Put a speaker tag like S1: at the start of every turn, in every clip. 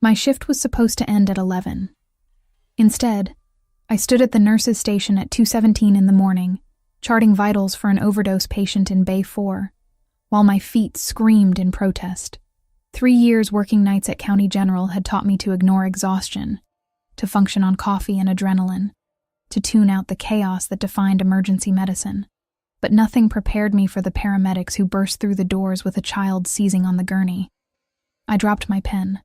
S1: My shift was supposed to end at 11. Instead, I stood at the nurse's station at 2:17 in the morning, charting vitals for an overdose patient in Bay 4, while my feet screamed in protest. 3 years working nights at County General had taught me to ignore exhaustion, to function on coffee and adrenaline, to tune out the chaos that defined emergency medicine. But nothing prepared me for the paramedics who burst through the doors with a child seizing on the gurney. I dropped my pen.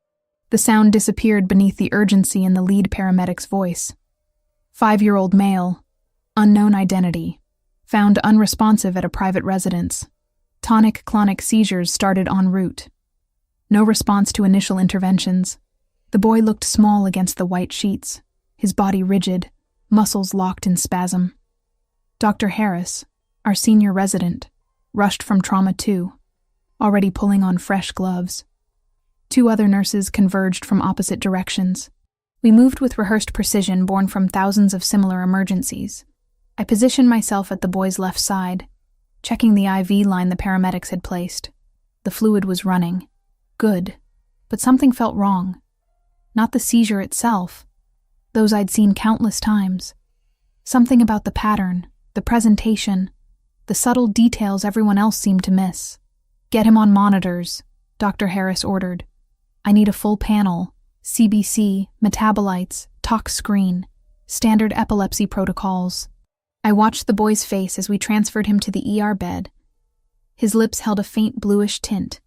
S1: The sound disappeared beneath the urgency in the lead paramedic's voice. 5-year-old male, unknown identity, found unresponsive at a private residence. Tonic-clonic seizures started en route. No response to initial interventions. The boy looked small against the white sheets, his body rigid, muscles locked in spasm. Dr. Harris, our senior resident, rushed from Trauma 2, already pulling on fresh gloves. 2 other nurses converged from opposite directions. We moved with rehearsed precision born from thousands of similar emergencies. I positioned myself at the boy's left side, checking the IV line the paramedics had placed. The fluid was running. Good. But something felt wrong. Not the seizure itself. Those I'd seen countless times. Something about the pattern, the presentation, the subtle details everyone else seemed to miss. "Get him on monitors," Dr. Harris ordered. "I need a full panel, CBC, metabolites, tox screen, standard epilepsy protocols." I watched the boy's face as we transferred him to the ER bed. His lips held a faint bluish tint,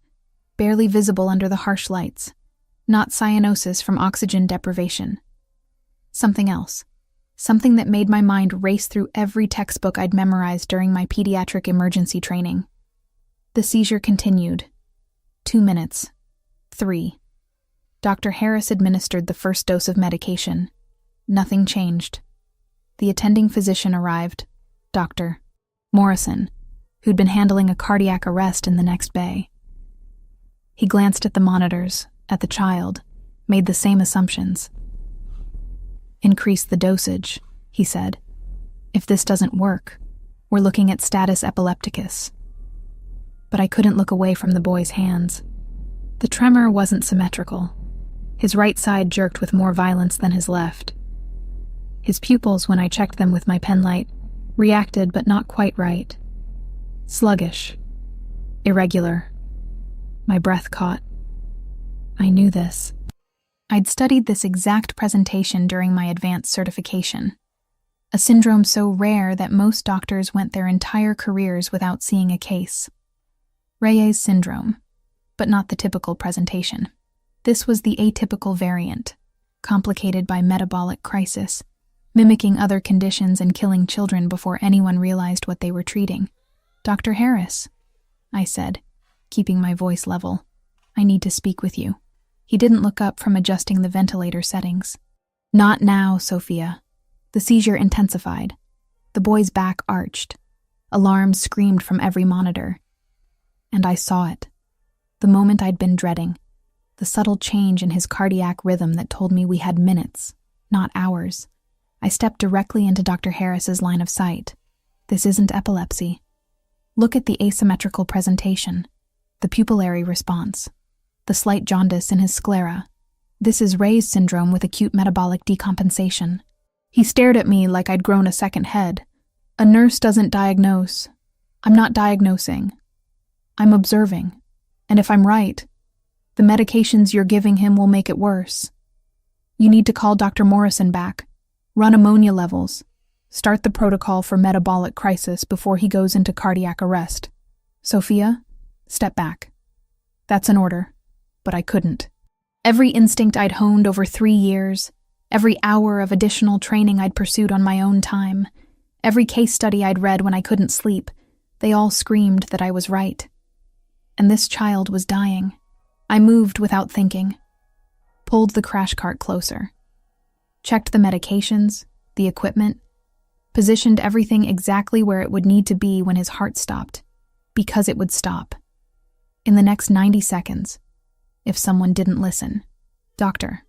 S1: barely visible under the harsh lights. Not cyanosis from oxygen deprivation. Something else. Something that made my mind race through every textbook I'd memorized during my pediatric emergency training. The seizure continued. 2 minutes. 3. Dr. Harris administered the first dose of medication. Nothing changed. The attending physician arrived, Dr. Morrison, who'd been handling a cardiac arrest in the next bay. He glanced at the monitors, at the child, made the same assumptions. "Increase the dosage," he said. "If this doesn't work, we're looking at status epilepticus." But I couldn't look away from the boy's hands. The tremor wasn't symmetrical. His right side jerked with more violence than his left. His pupils, when I checked them with my penlight, reacted but not quite right. Sluggish. Irregular. My breath caught. I knew this. I'd studied this exact presentation during my advanced certification. A syndrome so rare that most doctors went their entire careers without seeing a case. Reyes syndrome, but not the typical presentation. This was the atypical variant, complicated by metabolic crisis, mimicking other conditions and killing children before anyone realized what they were treating. "Dr. Harris," I said, keeping my voice level, "I need to speak with you." He didn't look up from adjusting the ventilator settings. "Not now, Sophia." The seizure intensified. The boy's back arched. Alarms screamed from every monitor. And I saw it. The moment I'd been dreading. The subtle change in his cardiac rhythm that told me we had minutes, not hours. I stepped directly into Dr. Harris's line of sight. This isn't epilepsy. Look at the asymmetrical presentation, the pupillary response, the slight jaundice in his sclera. This is Reyes syndrome with acute metabolic decompensation. He stared at me like I'd grown a second head. "A nurse doesn't diagnose. I'm not diagnosing. I'm observing. And if I'm right, the medications you're giving him will make it worse. You need to call Dr. Morrison back. Run ammonia levels. Start the protocol for metabolic crisis before he goes into cardiac arrest. Sophia, step back." That's an order, but I couldn't. Every instinct I'd honed over 3 years, every hour of additional training I'd pursued on my own time, every case study I'd read when I couldn't sleep, they all screamed that I was right. And this child was dying. I moved without thinking. Pulled the crash cart closer. Checked the medications, the equipment, positioned everything exactly where it would need to be when his heart stopped, because it would stop. In the next 90 seconds, if someone didn't listen. "Doctor."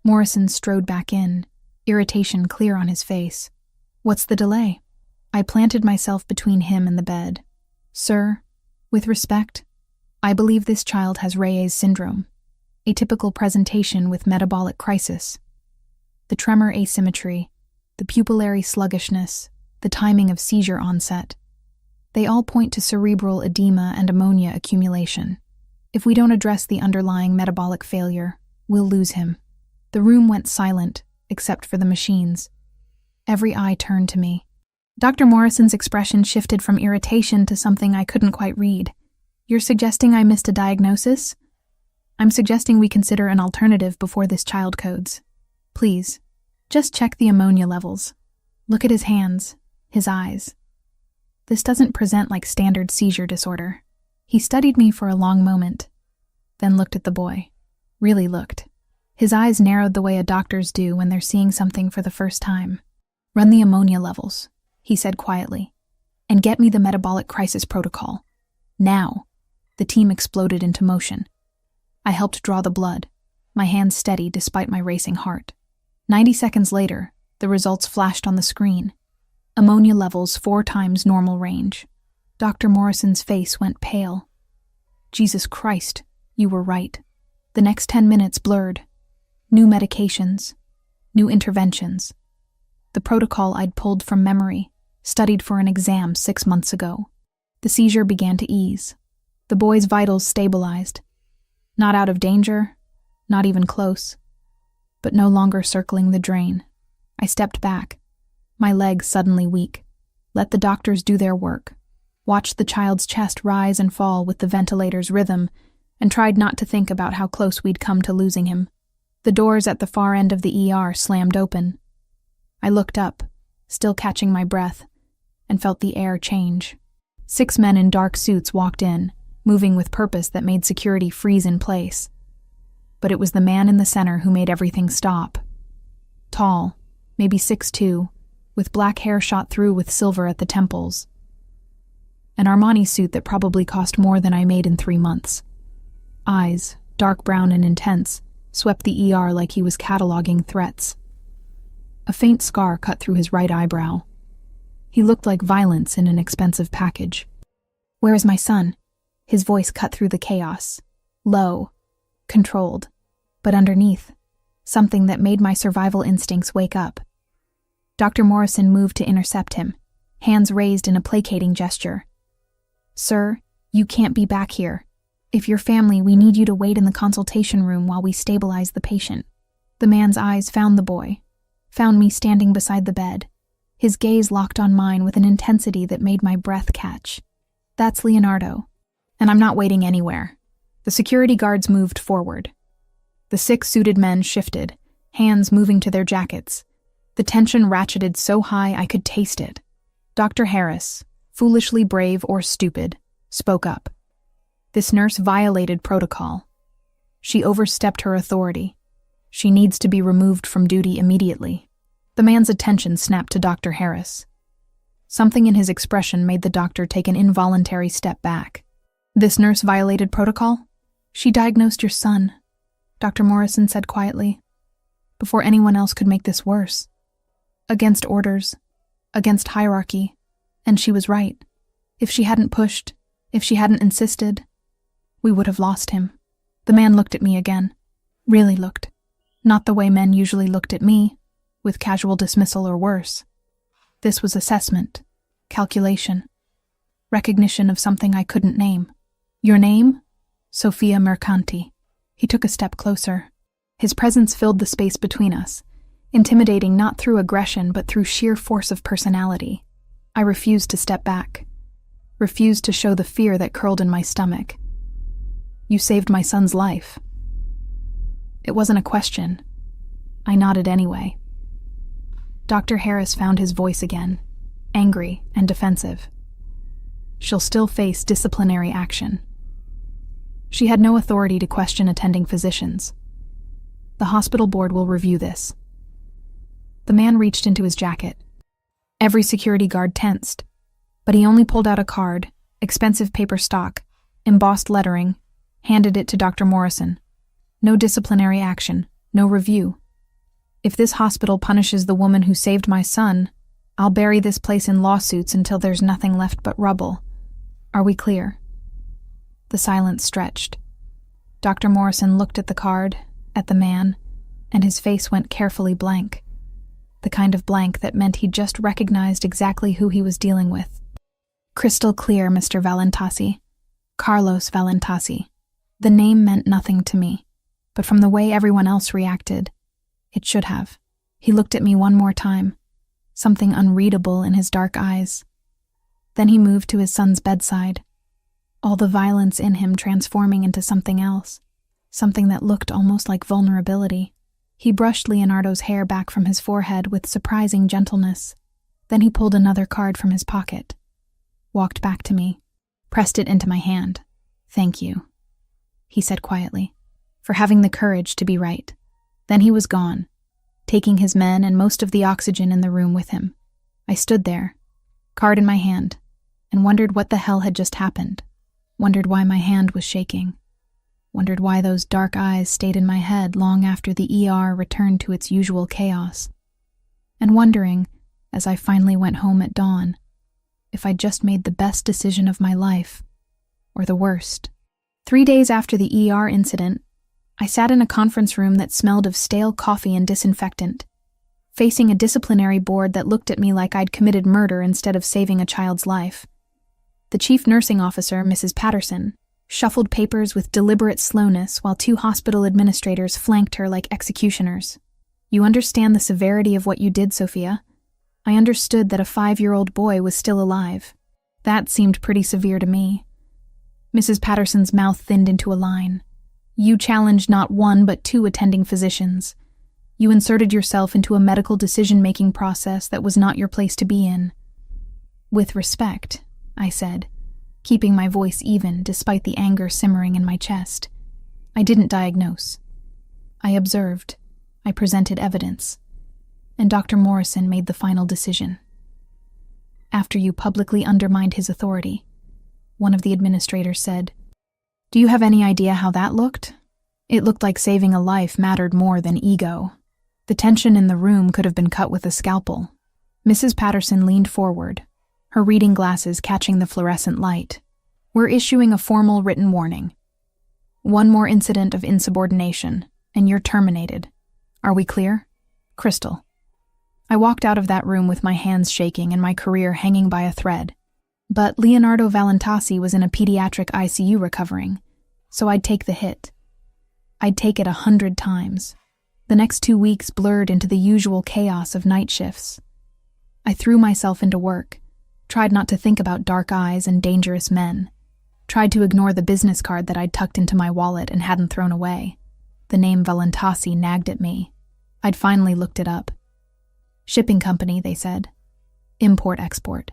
S1: Morrison strode back in, irritation clear on his face. "What's the delay?" I planted myself between him and the bed. "Sir, with respect, I believe this child has Reyes syndrome. a typical presentation with metabolic crisis. The tremor asymmetry, the pupillary sluggishness, the timing of seizure onset. They all point to cerebral edema and ammonia accumulation. If we don't address the underlying metabolic failure, we'll lose him. The room went silent, except for the machines. Every eye turned to me. Dr. Morrison's expression shifted from irritation to something I couldn't quite read. You're suggesting I missed a diagnosis? I'm suggesting we consider an alternative before this child codes. Please, just check the ammonia levels. Look at his hands, his eyes. This doesn't present like standard seizure disorder. He studied me for a long moment, then looked at the boy. Really looked. His eyes narrowed the way a doctor's do when they're seeing something for the first time. Run the ammonia levels, he said quietly, and get me the metabolic crisis protocol. Now. The team exploded into motion. I helped draw the blood, my hands steady despite my racing heart. 90 seconds later, the results flashed on the screen. Ammonia levels 4 times normal range. Dr. Morrison's face went pale. Jesus Christ, you were right. The next 10 minutes blurred. New medications, new interventions. The protocol I'd pulled from memory, studied for an exam 6 months ago. The seizure began to ease. The boy's vitals stabilized. Not out of danger, not even close, but no longer circling the drain. I stepped back, my legs suddenly weak. Let the doctors do their work. Watched the child's chest rise and fall with the ventilator's rhythm, and tried not to think about how close we'd come to losing him. The doors at the far end of the ER slammed open. I looked up, still catching my breath, and felt the air change. 6 men in dark suits walked in, moving with purpose that made security freeze in place. But it was the man in the center who made everything stop. Tall, maybe 6'2", with black hair shot through with silver at the temples. An Armani suit that probably cost more than I made in 3 months. Eyes, dark brown and intense, swept the ER like he was cataloging threats. A faint scar cut through his right eyebrow. He looked like violence in an expensive package. "Where is my son?" His voice cut through the chaos. Low, controlled, but underneath, something that made my survival instincts wake up. Dr. Morrison moved to intercept him, hands raised in a placating gesture. "Sir, you can't be back here. If you're family, we need you to wait in the consultation room while we stabilize the patient." The man's eyes found the boy, found me standing beside the bed. His gaze locked on mine with an intensity that made my breath catch. "That's Leonardo. And I'm not waiting anywhere." The security guards moved forward. The 6 suited men shifted, hands moving to their jackets. The tension ratcheted so high I could taste it. Dr. Harris, foolishly brave or stupid, spoke up. This nurse violated protocol. She overstepped her authority. She needs to be removed from duty immediately. The man's attention snapped to Dr. Harris. Something in his expression made the doctor take an involuntary step back. "This nurse violated protocol? She diagnosed your son," Dr. Morrison said quietly, "before anyone else could make this worse. Against orders, against hierarchy, and she was right. If she hadn't pushed, if she hadn't insisted, we would have lost him." The man looked at me again. Really looked. Not the way men usually looked at me, with casual dismissal or worse. This was assessment, calculation, recognition of something I couldn't name. "Your name?" "Sophia Mercanti." He took a step closer. His presence filled the space between us, intimidating not through aggression but through sheer force of personality. I refused to step back, refused to show the fear that curled in my stomach. "You saved my son's life." It wasn't a question. I nodded anyway. Dr. Harris found his voice again, angry and defensive. She'll still face disciplinary action. She had no authority to question attending physicians. The hospital board will review this. The man reached into his jacket. Every security guard tensed, but he only pulled out a card, expensive paper stock, embossed lettering, handed it to Dr. Morrison. No disciplinary action, no review. "If this hospital punishes the woman who saved my son, I'll bury this place in lawsuits until there's nothing left but rubble. Are we clear?" The silence stretched. Dr. Morrison looked at the card, at the man, and his face went carefully blank. The kind of blank that meant he'd just recognized exactly who he was dealing with. Crystal clear, Mr. Valentasi. Carlos Valentasi. The name meant nothing to me, but from the way everyone else reacted, it should have. He looked at me one more time, something unreadable in his dark eyes. Then he moved to his son's bedside, all the violence in him transforming into something else, something that looked almost like vulnerability. He brushed Leonardo's hair back from his forehead with surprising gentleness. Then he pulled another card from his pocket, walked back to me, pressed it into my hand. "Thank you," he said quietly, "for having the courage to be right." Then he was gone, taking his men and most of the oxygen in the room with him. I stood there, card in my hand, and wondered what the hell had just happened. Wondered why my hand was shaking. Wondered why those dark eyes stayed in my head long after the ER returned to its usual chaos. And wondering, as I finally went home at dawn, if I'd just made the best decision of my life, or the worst. 3 days after the ER incident, I sat in a conference room that smelled of stale coffee and disinfectant, facing a disciplinary board that looked at me like I'd committed murder instead of saving a child's life. The chief nursing officer, Mrs. Patterson, shuffled papers with deliberate slowness while 2 hospital administrators flanked her like executioners. "You understand the severity of what you did, Sophia? I understood that a 5-year-old boy was still alive. That seemed pretty severe to me." Mrs. Patterson's mouth thinned into a line. "You challenged not 1 but 2 attending physicians. You inserted yourself into a medical decision-making process that was not your place to be in." "With respect," I said, keeping my voice even despite the anger simmering in my chest. "I didn't diagnose. I observed. I presented evidence. And Dr. Morrison made the final decision. After you publicly undermined his authority," one of the administrators said. "Do you have any idea how that looked? It looked like saving a life mattered more than ego. The tension in the room could have been cut with a scalpel." Mrs. Patterson leaned forward, her reading glasses catching the fluorescent light. "We're issuing a formal written warning. 1 more incident of insubordination, and you're terminated. Are we clear? Crystal." I walked out of that room with my hands shaking and my career hanging by a thread. But Leonardo Valentasi was in a pediatric ICU recovering, so I'd take the hit. I'd take it 100 times. The next 2 weeks blurred into the usual chaos of night shifts. I threw myself into work, tried not to think about dark eyes and dangerous men, tried to ignore the business card that I'd tucked into my wallet and hadn't thrown away. The name Valentasi nagged at me. I'd finally looked it up. Shipping company, they said. Import-export.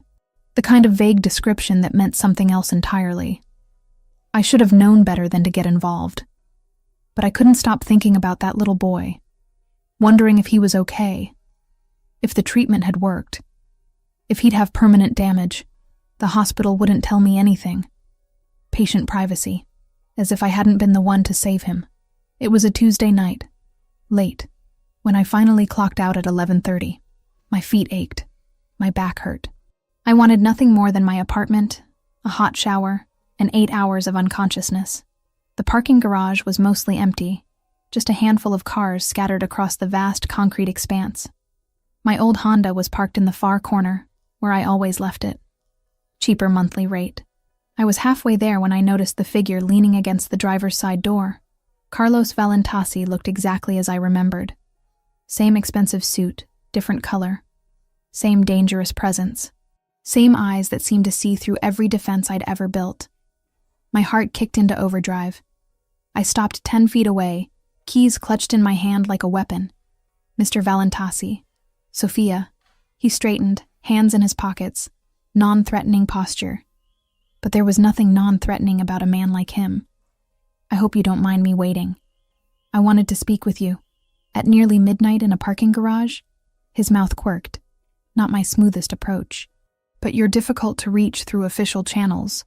S1: The kind of vague description that meant something else entirely. I should have known better than to get involved. But I couldn't stop thinking about that little boy, wondering if he was okay, if the treatment had worked, if he'd have permanent damage. The hospital wouldn't tell me anything. Patient privacy, as if I hadn't been the one to save him. It was a Tuesday night, late, when I finally clocked out at 11:30. My feet ached. My back hurt. I wanted nothing more than my apartment, a hot shower, and 8 hours of unconsciousness. The parking garage was mostly empty, just a handful of cars scattered across the vast concrete expanse. My old Honda was parked in the far corner, where I always left it. Cheaper monthly rate. I was halfway there when I noticed the figure leaning against the driver's side door. Carlos Valentasi looked exactly as I remembered. Same expensive suit, different color. Same dangerous presence. Same eyes that seemed to see through every defense I'd ever built. My heart kicked into overdrive. I stopped 10 feet away, keys clutched in my hand like a weapon. "Mr. Valentasi." "Sophia." He straightened, hands in his pockets, non-threatening posture. But there was nothing non-threatening about a man like him. "I hope you don't mind me waiting. I wanted to speak with you." At nearly midnight in a parking garage? His mouth quirked. Not my smoothest approach. "But you're difficult to reach through official channels.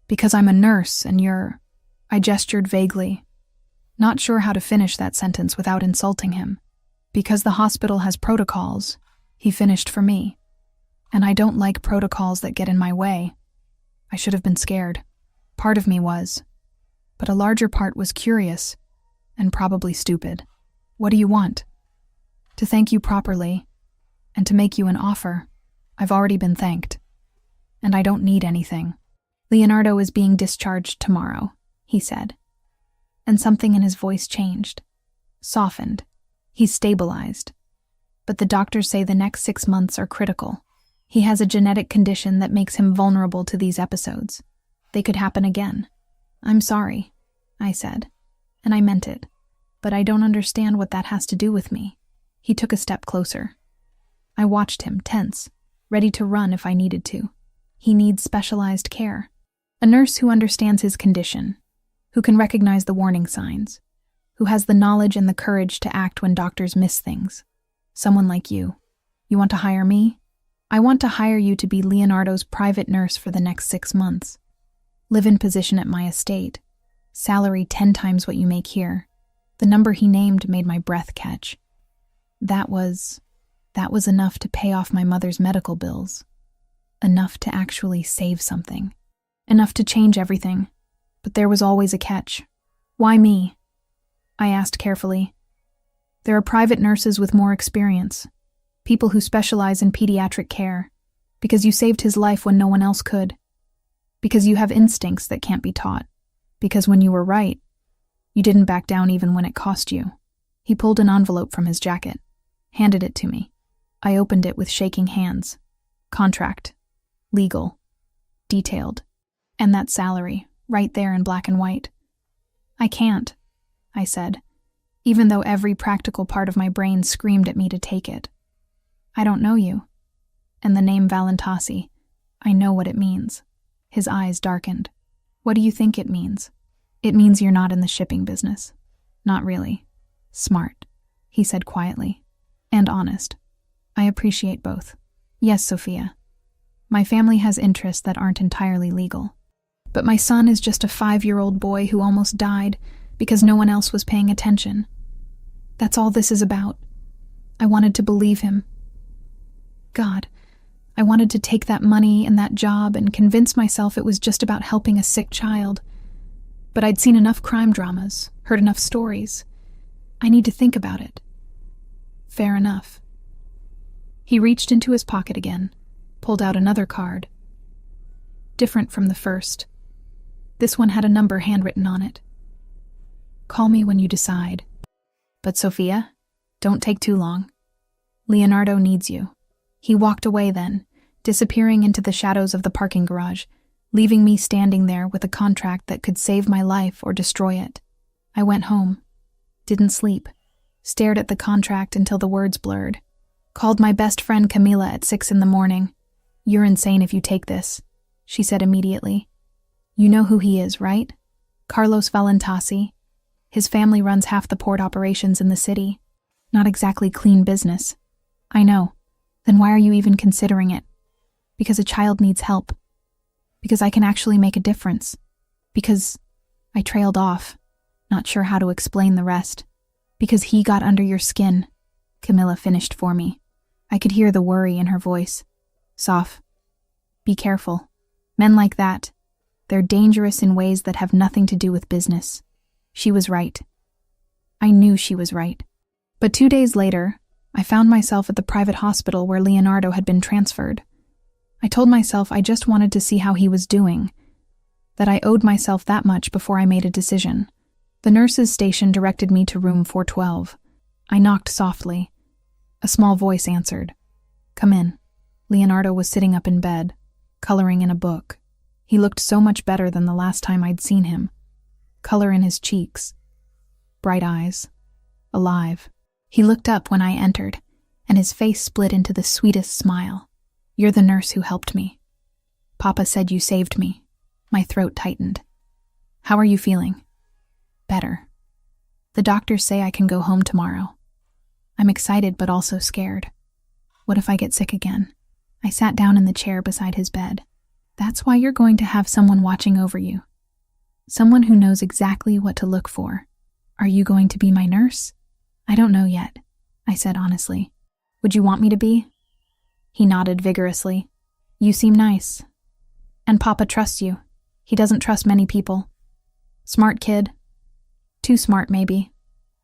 S1: Because I'm a nurse and you're..." I gestured vaguely, not sure how to finish that sentence without insulting him. "Because the hospital has protocols," he finished for me. "And I don't like protocols that get in my way." I should have been scared. Part of me was. but a larger part was curious and probably stupid. What do you want? To thank you properly and to make you an offer. I've already been thanked. And I don't need anything. Leonardo is being discharged tomorrow, he said. And something in his voice changed, softened. He's stabilized. But the doctors say the next 6 months are critical. He has a genetic condition that makes him vulnerable to these episodes. They could happen again. I'm sorry, I said, and I meant it. But I don't understand what that has to do with me. He took a step closer. I watched him, tense, ready to run if I needed to. He needs specialized care. A nurse who understands his condition, who can recognize the warning signs, who has the knowledge and the courage to act when doctors miss things. Someone like you. You want to hire me? I want to hire you to be Leonardo's private nurse for the next 6 months. Live-in position at my estate. Salary 10 times what you make here. The number he named made my breath catch. That was enough to pay off my mother's medical bills. Enough to actually save something. Enough to change everything. But there was always a catch. Why me? I asked carefully. There are private nurses with more experience. People who specialize in pediatric care. Because you saved his life when no one else could. Because you have instincts that can't be taught. Because when you were right, you didn't back down even when it cost you. He pulled an envelope from his jacket, handed it to me. I opened it with shaking hands. Contract. Legal. Detailed. And that salary, right there in black and white. I can't, I said, even though every practical part of my brain screamed at me to take it. I don't know you. And the name Valentasi, I know what it means. His eyes darkened. What do you think it means? It means you're not in the shipping business. Not really. Smart, he said quietly. And honest. I appreciate both. Yes, Sophia. My family has interests that aren't entirely legal. But my son is just a 5-year-old boy who almost died because no one else was paying attention. That's all this is about. I wanted to believe him. God, I wanted to take that money and that job and convince myself it was just about helping a sick child. But I'd seen enough crime dramas, heard enough stories. I need to think about it. Fair enough. He reached into his pocket again, pulled out another card. Different from the first. This one had a number handwritten on it. Call me when you decide. But Sophia, don't take too long. Leonardo needs you. He walked away then, disappearing into the shadows of the parking garage, leaving me standing there with a contract that could save my life or destroy it. I went home. Didn't sleep. Stared at the contract until the words blurred. Called my best friend Camila at 6 a.m. You're insane if you take this, she said immediately. You know who he is, right? Carlos Valentasi. His family runs half the port operations in the city. Not exactly clean business. I know. Then why are you even considering it? Because a child needs help. Because I can actually make a difference. Because I trailed off, not sure how to explain the rest. Because he got under your skin, Camilla finished for me. I could hear the worry in her voice. Soph, be careful. Men like that, they're dangerous in ways that have nothing to do with business. She was right. I knew she was right. But 2 days later, I found myself at the private hospital where Leonardo had been transferred. I told myself I just wanted to see how he was doing, that I owed myself that much before I made a decision. The nurse's station directed me to room 412. I knocked softly. A small voice answered. Come in. Leonardo was sitting up in bed, coloring in a book. He looked so much better than the last time I'd seen him. Color in his cheeks. Bright eyes. Alive. He looked up when I entered, and his face split into the sweetest smile. You're the nurse who helped me. Papa said you saved me. My throat tightened. How are you feeling? Better. The doctors say I can go home tomorrow. I'm excited but also scared. What if I get sick again? I sat down in the chair beside his bed. That's why you're going to have someone watching over you. Someone who knows exactly what to look for. Are you going to be my nurse? I don't know yet, I said honestly. Would you want me to be? He nodded vigorously. You seem nice. And Papa trusts you. He doesn't trust many people. Smart kid. Too smart, maybe.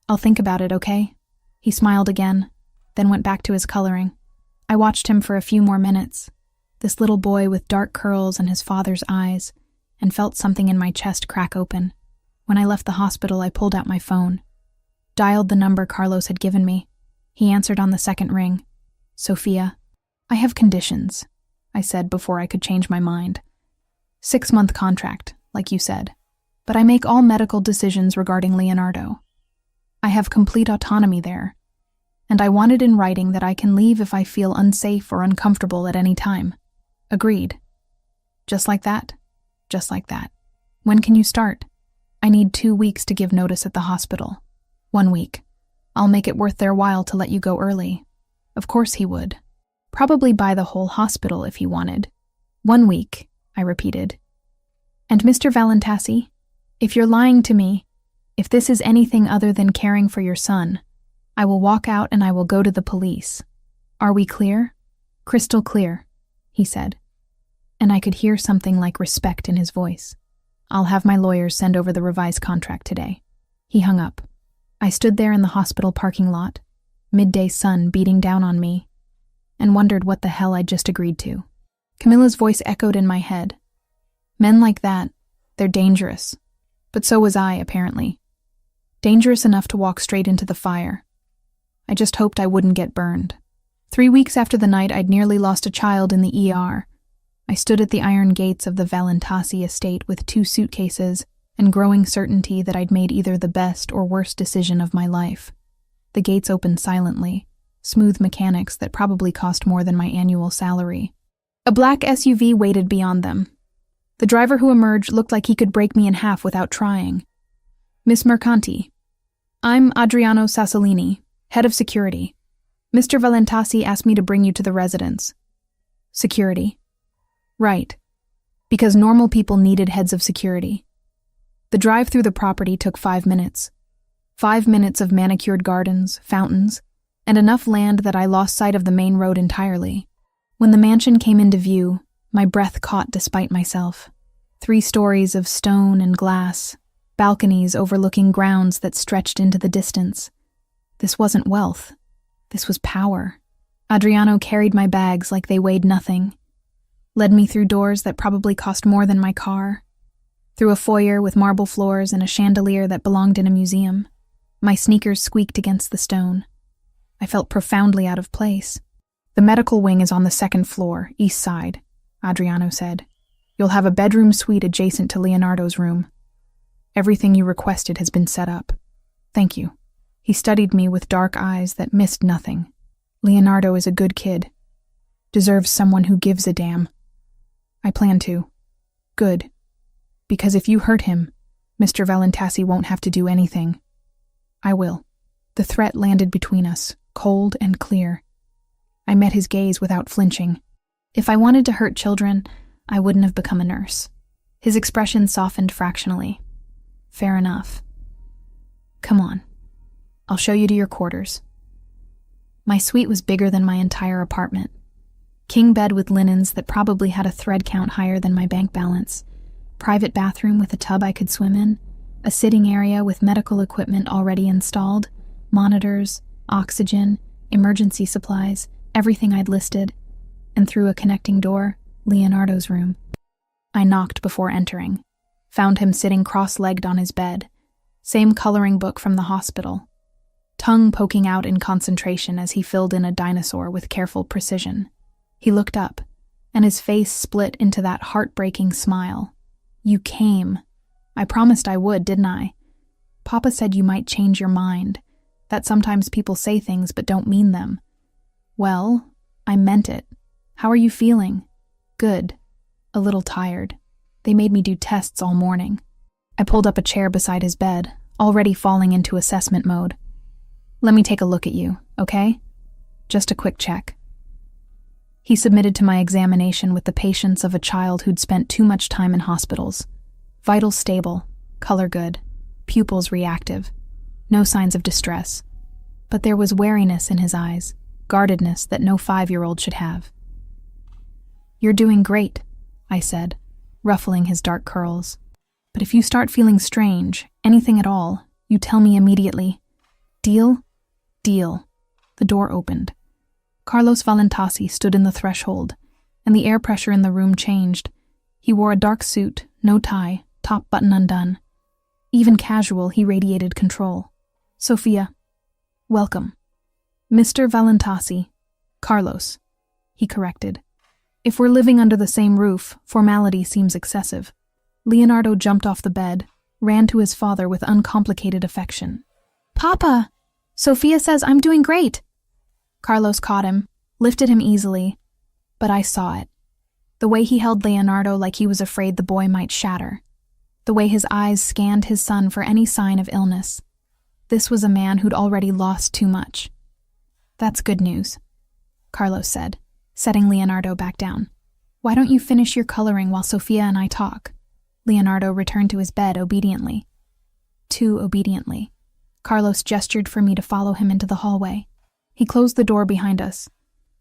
S1: I'll think about it, okay? He smiled again, then went back to his coloring. I watched him for a few more minutes, this little boy with dark curls and his father's eyes, and felt something in my chest crack open. When I left the hospital, I pulled out my phone, dialed the number Carlos had given me. He answered on the second ring. Sophia. I have conditions, I said before I could change my mind. 6-month contract, like you said, but I make all medical decisions regarding Leonardo. I have complete autonomy there, and I want it in writing that I can leave if I feel unsafe or uncomfortable at any time. Agreed. Just like that? Just like that. When can you start? I need 2 weeks to give notice at the hospital. 1 week. I'll make it worth their while to let you go early. Of course he would. Probably buy the whole hospital if he wanted. 1 week, I repeated. And Mr. Valentasi, if you're lying to me, if this is anything other than caring for your son, I will walk out and I will go to the police. Are we clear? Crystal clear, he said. And I could hear something like respect in his voice. I'll have my lawyers send over the revised contract today. He hung up. I stood there in the hospital parking lot, midday sun beating down on me, and wondered what the hell I'd just agreed to. Camilla's voice echoed in my head. Men like that, they're dangerous. But so was I, apparently. Dangerous enough to walk straight into the fire. I just hoped I wouldn't get burned. 3 weeks after the night I'd nearly lost a child in the ER, I stood at the iron gates of the Valentasi estate with 2 suitcases and growing certainty that I'd made either the best or worst decision of my life. The gates opened silently, smooth mechanics that probably cost more than my annual salary. A black SUV waited beyond them. The driver who emerged looked like he could break me in half without trying. Miss Mercanti. I'm Adriano Sassolini, head of security. Mr. Valentasi asked me to bring you to the residence. Security. Right. Because normal people needed heads of security. The drive through the property took 5 minutes. 5 minutes of manicured gardens, fountains, and enough land that I lost sight of the main road entirely. When the mansion came into view, my breath caught despite myself. 3 stories of stone and glass, balconies overlooking grounds that stretched into the distance. This wasn't wealth. This was power. Adriano carried my bags like they weighed nothing, led me through doors that probably cost more than my car, through a foyer with marble floors and a chandelier that belonged in a museum. My sneakers squeaked against the stone. I felt profoundly out of place. The medical wing is on the 2nd floor, east side, Adriano said. You'll have a bedroom suite adjacent to Leonardo's room. Everything you requested has been set up. Thank you. He studied me with dark eyes that missed nothing. Leonardo is a good kid. Deserves someone who gives a damn. I plan to. Good. Because if you hurt him, Mr. Valentasi won't have to do anything. I will. The threat landed between us, cold and clear. I met his gaze without flinching. If I wanted to hurt children, I wouldn't have become a nurse. His expression softened fractionally. Fair enough. Come on. I'll show you to your quarters. My suite was bigger than my entire apartment. King bed with linens that probably had a thread count higher than my bank balance. Private bathroom with a tub I could swim in. A sitting area with medical equipment already installed. Monitors, oxygen, emergency supplies, everything I'd listed. And through a connecting door, Leonardo's room. I knocked before entering. Found him sitting cross-legged on his bed. Same coloring book from the hospital. Tongue poking out in concentration as he filled in a dinosaur with careful precision. He looked up, and his face split into that heartbreaking smile. You came. I promised I would, didn't I? Papa said you might change your mind, that sometimes people say things but don't mean them. Well, I meant it. How are you feeling? Good. A little tired. They made me do tests all morning. I pulled up a chair beside his bed, already falling into assessment mode. Let me take a look at you, okay? Just a quick check. He submitted to my examination with the patience of a child who'd spent too much time in hospitals. Vitals stable, color good, pupils reactive, no signs of distress. But there was wariness in his eyes, guardedness that no 5-year-old should have. You're doing great, I said, ruffling his dark curls. But if you start feeling strange, anything at all, you tell me immediately. Deal? Deal. The door opened. Carlos Valentasi stood in the threshold, and the air pressure in the room changed. He wore a dark suit, no tie, top button undone. Even casual, he radiated control. Sophia. Welcome. Mr. Valentasi. Carlos. He corrected. If we're living under the same roof, formality seems excessive. Leonardo jumped off the bed, ran to his father with uncomplicated affection. Papa! Sophia says I'm doing great. Carlos caught him, lifted him easily, but I saw it. The way he held Leonardo like he was afraid the boy might shatter. The way his eyes scanned his son for any sign of illness. This was a man who'd already lost too much. That's good news, Carlos said, setting Leonardo back down. Why don't you finish your coloring while Sophia and I talk? Leonardo returned to his bed obediently. Too obediently. Carlos gestured for me to follow him into the hallway. He closed the door behind us,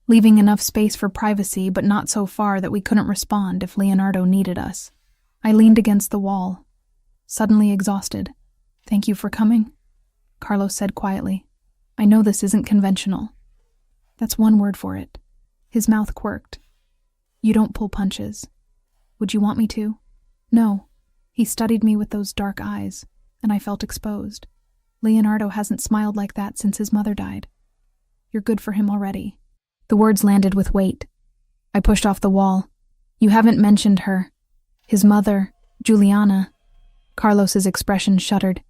S1: leaving enough space for privacy but not so far that we couldn't respond if Leonardo needed us. I leaned against the wall, suddenly exhausted. Thank you for coming, Carlos said quietly. I know this isn't conventional. That's one word for it. His mouth quirked. You don't pull punches. Would you want me to? No. He studied me with those dark eyes, and I felt exposed. Leonardo hasn't smiled like that since his mother died. You're good for him already. The words landed with weight. I pushed off the wall. You haven't mentioned her. His mother, Juliana. Carlos's expression shuddered.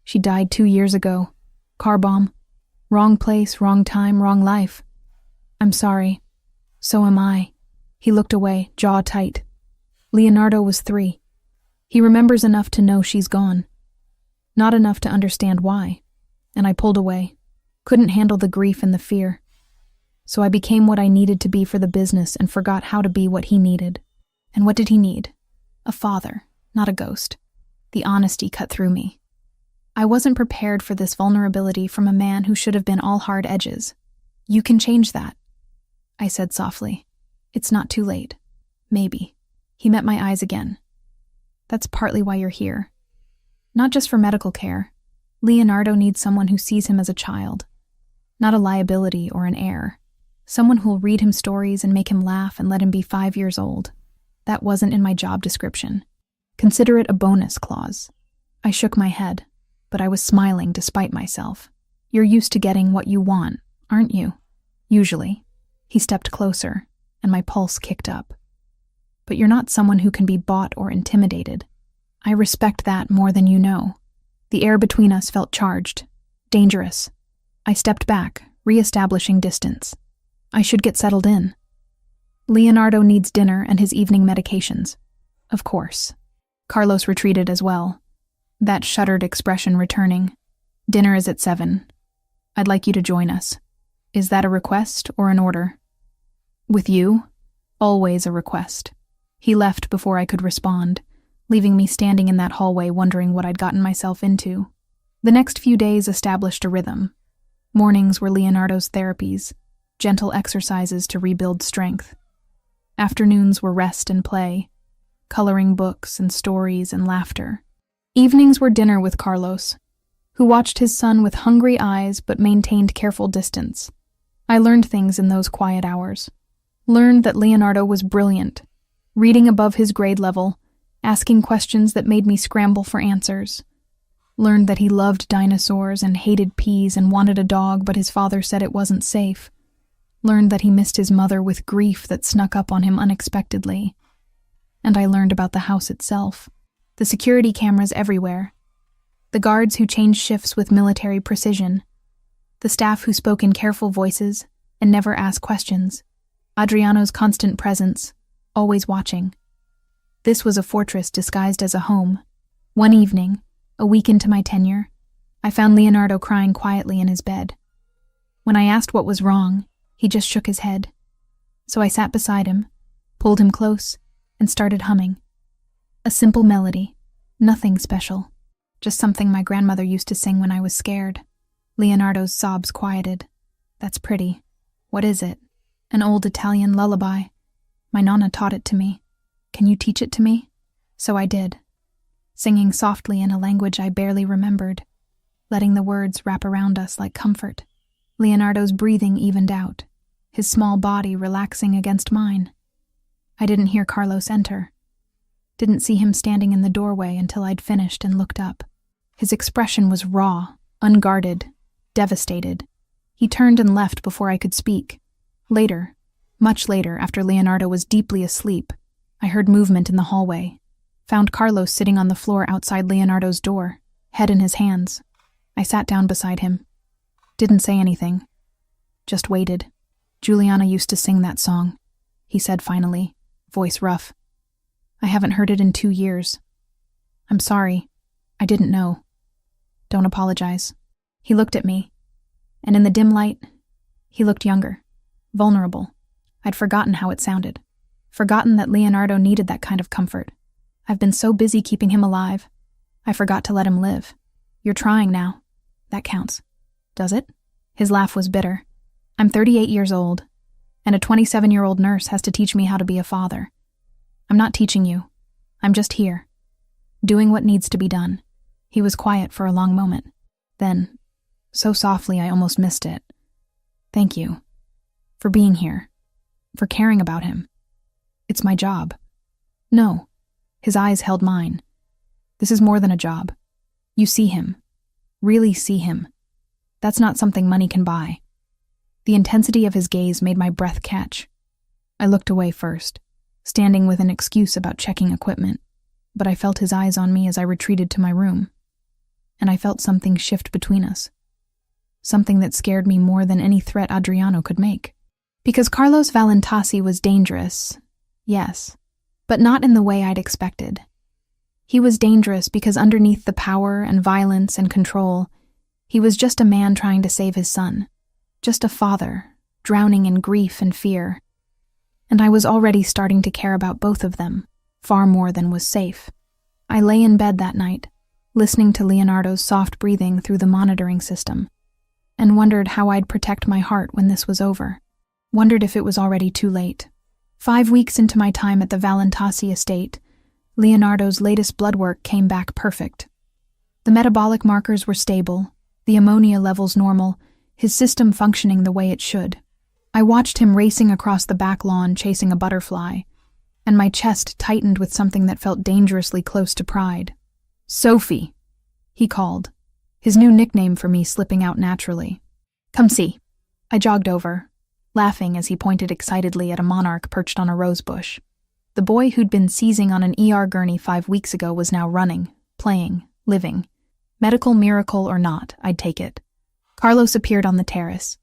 S1: She died 2 years ago. Car bomb. Wrong place, wrong time, wrong life. I'm sorry. So am I. He looked away, jaw tight. Leonardo was 3. He remembers enough to know she's gone. Not enough to understand why. And I pulled away. Couldn't handle the grief and the fear. So I became what I needed to be for the business and forgot how to be what he needed. And what did he need? A father, not a ghost. The honesty cut through me. I wasn't prepared for this vulnerability from a man who should have been all hard edges. You can change that, I said softly. It's not too late. Maybe. He met my eyes again. That's partly why you're here. Not just for medical care. Leonardo needs someone who sees him as a child. Not a liability or an heir. Someone who'll read him stories and make him laugh and let him be 5 years old. That wasn't in my job description. Consider it a bonus clause. I shook my head, but I was smiling despite myself. You're used to getting what you want, aren't you? Usually. He stepped closer, and my pulse kicked up. But you're not someone who can be bought or intimidated. I respect that more than you know. The air between us felt charged, dangerous. I stepped back, re-establishing distance. I should get settled in. Leonardo needs dinner and his evening medications. Of course. Carlos retreated as well, that shuttered expression returning. Dinner is at 7. I'd like you to join us. Is that a request or an order? With you, always a request. He left before I could respond, leaving me standing in that hallway wondering what I'd gotten myself into. The next few days established a rhythm. Mornings were Leonardo's therapies, gentle exercises to rebuild strength. Afternoons were rest and play, coloring books and stories and laughter. Evenings were dinner with Carlos, who watched his son with hungry eyes but maintained careful distance. I learned things in those quiet hours. Learned that Leonardo was brilliant, reading above his grade level, asking questions that made me scramble for answers. Learned that he loved dinosaurs and hated peas and wanted a dog, but his father said it wasn't safe. Learned that he missed his mother with grief that snuck up on him unexpectedly. And I learned about the house itself, the security cameras everywhere, the guards who changed shifts with military precision, the staff who spoke in careful voices and never asked questions, Adriano's constant presence, always watching. This was a fortress disguised as a home. One evening, a week into my tenure, I found Leonardo crying quietly in his bed. When I asked what was wrong, he just shook his head. So I sat beside him, pulled him close, and started humming. A simple melody, nothing special, just something my grandmother used to sing when I was scared. Leonardo's sobs quieted. That's pretty. What is it? An old Italian lullaby. My nonna taught it to me. Can you teach it to me? So I did. singing softly in a language I barely remembered, letting the words wrap around us like comfort. Leonardo's breathing evened out, his small body relaxing against mine. I didn't hear Carlos enter. Didn't see him standing in the doorway until I'd finished and looked up. His expression was raw, unguarded, devastated. He turned and left before I could speak. Later, much later, after Leonardo was deeply asleep, I heard movement in the hallway. Found Carlos sitting on the floor outside Leonardo's door, head in his hands. I sat down beside him. Didn't say anything. Just waited. Juliana used to sing that song, he said finally, voice rough. I haven't heard it in 2 years. I'm sorry. I didn't know. Don't apologize. He looked at me, and in the dim light, he looked younger, vulnerable. I'd forgotten how it sounded. Forgotten that Leonardo needed that kind of comfort. I've been so busy keeping him alive, I forgot to let him live. You're trying now. That counts. Does it? His laugh was bitter. I'm 38 years old, and a 27-year-old nurse has to teach me how to be a father. I'm not teaching you. I'm just here, doing what needs to be done. He was quiet for a long moment. Then, so softly I almost missed it. Thank you. For being here. For caring about him. It's my job. No. His eyes held mine. This is more than a job. You see him. Really see him. That's not something money can buy. The intensity of his gaze made my breath catch. I looked away first, standing with an excuse about checking equipment, but I felt his eyes on me as I retreated to my room. And I felt something shift between us. Something that scared me more than any threat Adriano could make. Because Carlos Valentasi was dangerous, yes, but not in the way I'd expected. He was dangerous because underneath the power and violence and control, he was just a man trying to save his son. Just a father, drowning in grief and fear. And I was already starting to care about both of them, far more than was safe. I lay in bed that night, listening to Leonardo's soft breathing through the monitoring system, and wondered how I'd protect my heart when this was over. Wondered if it was already too late. 5 weeks into my time at the Valentasi estate, Leonardo's latest blood work came back perfect. The metabolic markers were stable, the ammonia levels normal, his system functioning the way it should. I watched him racing across the back lawn chasing a butterfly, and my chest tightened with something that felt dangerously close to pride. Sophie, he called, his new nickname for me slipping out naturally. Come see. I jogged over, laughing as he pointed excitedly at a monarch perched on a rose bush. The boy who'd been seizing on an ER gurney 5 weeks ago was now running, playing, living. Medical miracle or not, I'd take it. Carlos appeared on the terrace,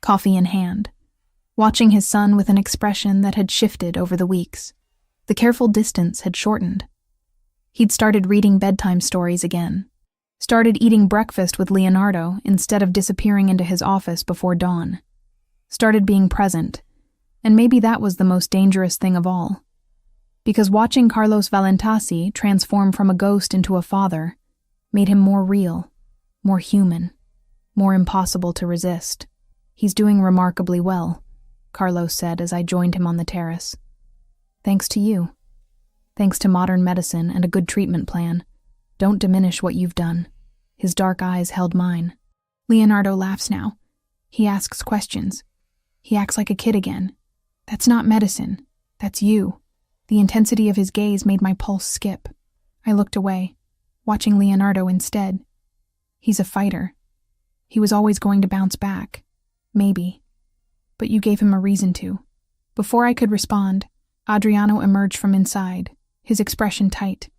S1: coffee in hand, watching his son with an expression that had shifted over the weeks. The careful distance had shortened. He'd started reading bedtime stories again, started eating breakfast with Leonardo instead of disappearing into his office before dawn, started being present, and maybe that was the most dangerous thing of all. Because watching Carlos Valentasi transform from a ghost into a father made him more real, more human, more impossible to resist. He's doing remarkably well, Carlos said as I joined him on the terrace. Thanks to you. Thanks to modern medicine and a good treatment plan. Don't diminish what you've done. His dark eyes held mine. Leonardo laughs now. He asks questions. He acts like a kid again. That's not medicine. That's you. The intensity of his gaze made my pulse skip. I looked away, watching Leonardo instead. He's a fighter. He was always going to bounce back. Maybe. But you gave him a reason to. Before I could respond, Adriano emerged from inside, his expression tight.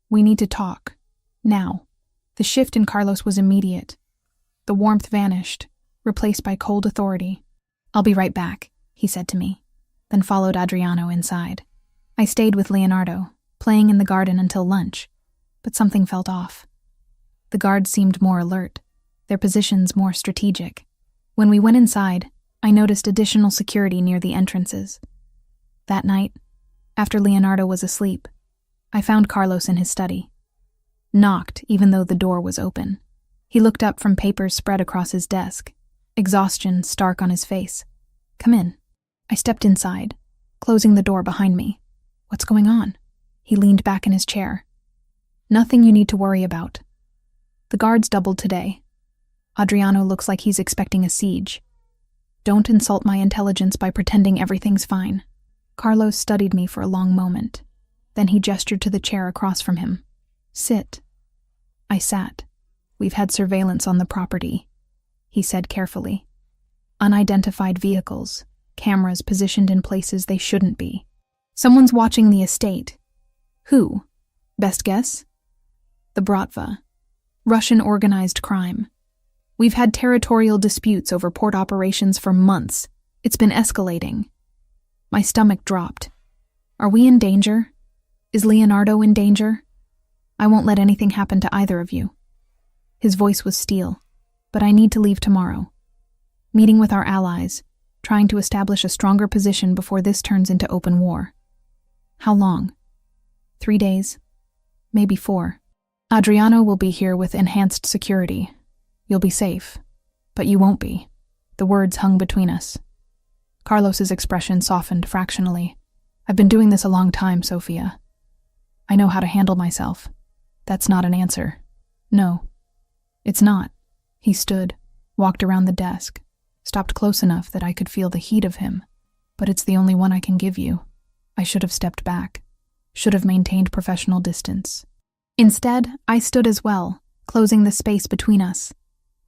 S1: We need to talk. Now. The shift in Carlos was immediate. The warmth vanished, replaced by cold authority. I'll be right back, he said to me, then followed Adriano inside. I stayed with Leonardo, playing in the garden until lunch, but something felt off. The guards seemed more alert, their positions more strategic. When we went inside, I noticed additional security near the entrances. That night, after Leonardo was asleep, I found Carlos in his study. Knocked even though the door was open. He looked up from papers spread across his desk, exhaustion stark on his face. Come in. I stepped inside, closing the door behind me. What's going on? He leaned back in his chair. Nothing you need to worry about. The guards doubled today. Adriano looks like he's expecting a siege. Don't insult my intelligence by pretending everything's fine. Carlos studied me for a long moment. Then he gestured to the chair across from him. Sit. I sat. We've had surveillance on the property, he said carefully. Unidentified vehicles, cameras positioned in places they shouldn't be. Someone's watching the estate. Who? Best guess? The Bratva. Russian organized crime. We've had territorial disputes over port operations for months. It's been escalating. My stomach dropped. Are we in danger? Is Leonardo in danger? I won't let anything happen to either of you. His voice was steel, but I need to leave tomorrow. Meeting with our allies, trying to establish a stronger position before this turns into open war. How long? 3 days? Maybe 4. Adriano will be here with enhanced security. You'll be safe, but you won't be. The words hung between us. Carlos's expression softened fractionally. I've been doing this a long time, Sophia. I know how to handle myself. That's not an answer. No, it's not. He stood, walked around the desk, stopped close enough that I could feel the heat of him. But it's the only one I can give you. I should have stepped back, should have maintained professional distance. Instead, I stood as well, closing the space between us.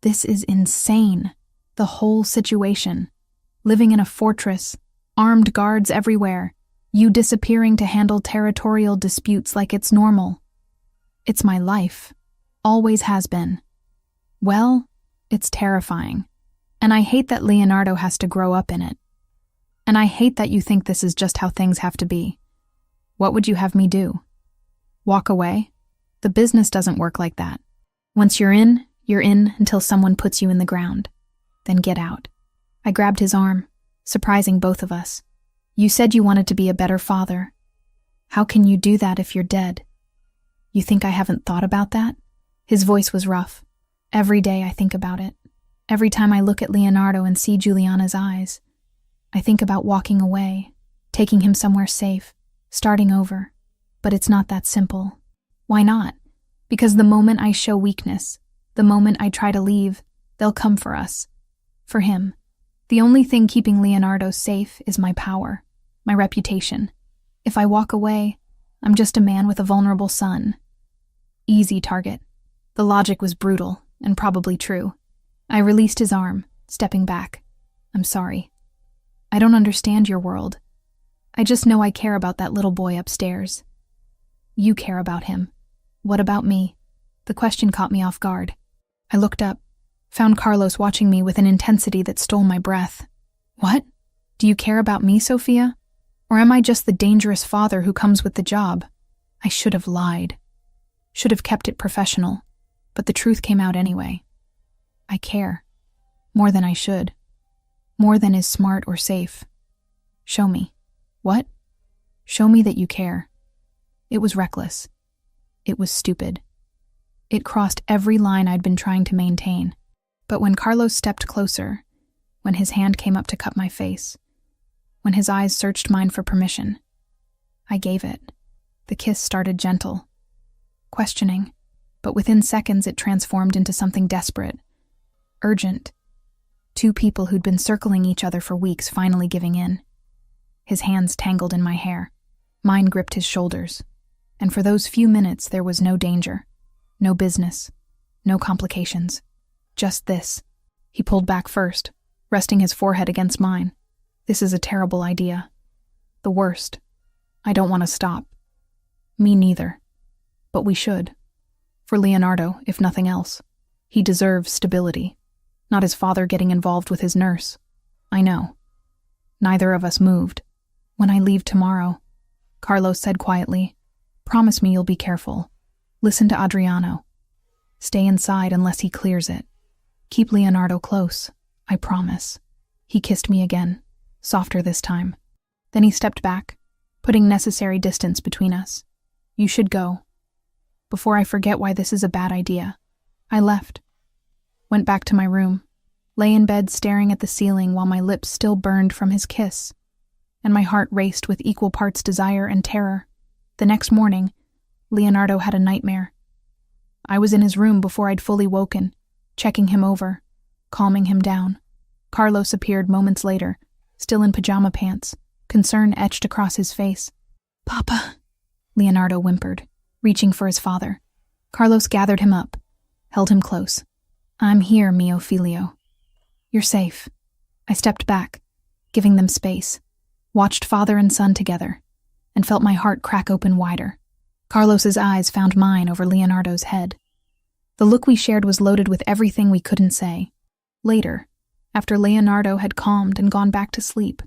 S1: This is insane. The whole situation. Living in a fortress, armed guards everywhere, you disappearing to handle territorial disputes like it's normal. It's my life. Always has been. Well, it's terrifying. And I hate that Leonardo has to grow up in it. And I hate that you think this is just how things have to be. What would you have me do? Walk away? The business doesn't work like that. Once you're in until someone puts you in the ground. Then get out. I grabbed his arm, surprising both of us. You said you wanted to be a better father. How can you do that if you're dead? You think I haven't thought about that? His voice was rough. Every day I think about it. Every time I look at Leonardo and see Juliana's eyes, I think about walking away, taking him somewhere safe, starting over. But it's not that simple. Why not? Because the moment I show weakness, the moment I try to leave, they'll come for us. For him. The only thing keeping Leonardo safe is my power, my reputation. If I walk away, I'm just a man with a vulnerable son. Easy target. The logic was brutal, and probably true. I released his arm, stepping back. I'm sorry. I don't understand your world. I just know I care about that little boy upstairs. You care about him. What about me? The question caught me off guard. I looked up, found Carlos watching me with an intensity that stole my breath. What? Do you care about me, Sophia? Or am I just the dangerous father who comes with the job? I should have lied. Should have kept it professional, but the truth came out anyway. I care. More than I should. More than is smart or safe. Show me. What? Show me that you care. It was reckless. It was stupid. It crossed every line I'd been trying to maintain. But when Carlos stepped closer, when his hand came up to cup my face, when his eyes searched mine for permission, I gave it. The kiss started gentle, questioning, but within seconds it transformed into something desperate, urgent. 2 people who'd been circling each other for weeks finally giving in. His hands tangled in my hair. Mine gripped his shoulders. And for those few minutes there was no danger. No business. No complications. Just this. He pulled back first, resting his forehead against mine. This is a terrible idea. The worst. I don't want to stop. Me neither. But we should. For Leonardo, if nothing else. He deserves stability. Not his father getting involved with his nurse. I know. Neither of us moved. When I leave tomorrow, Carlos said quietly, promise me you'll be careful. Listen to Adriano. Stay inside unless he clears it. Keep Leonardo close. I promise. He kissed me again, softer this time. Then he stepped back, putting necessary distance between us. You should go. Before I forget why this is a bad idea. I left. Went back to my room, lay in bed staring at the ceiling while my lips still burned from his kiss, and my heart raced with equal parts desire and terror. The next morning, Leonardo had a nightmare. I was in his room before I'd fully woken, checking him over, calming him down. Carlos appeared moments later, still in pajama pants, concern etched across his face. "Papa," Leonardo whimpered, reaching for his father. Carlos gathered him up, held him close. "I'm here, mio filio. You're safe." I stepped back, giving them space, watched father and son together, and felt my heart crack open wider. Carlos's eyes found mine over Leonardo's head. The look we shared was loaded with everything we couldn't say. Later, after Leonardo had calmed and gone back to sleep,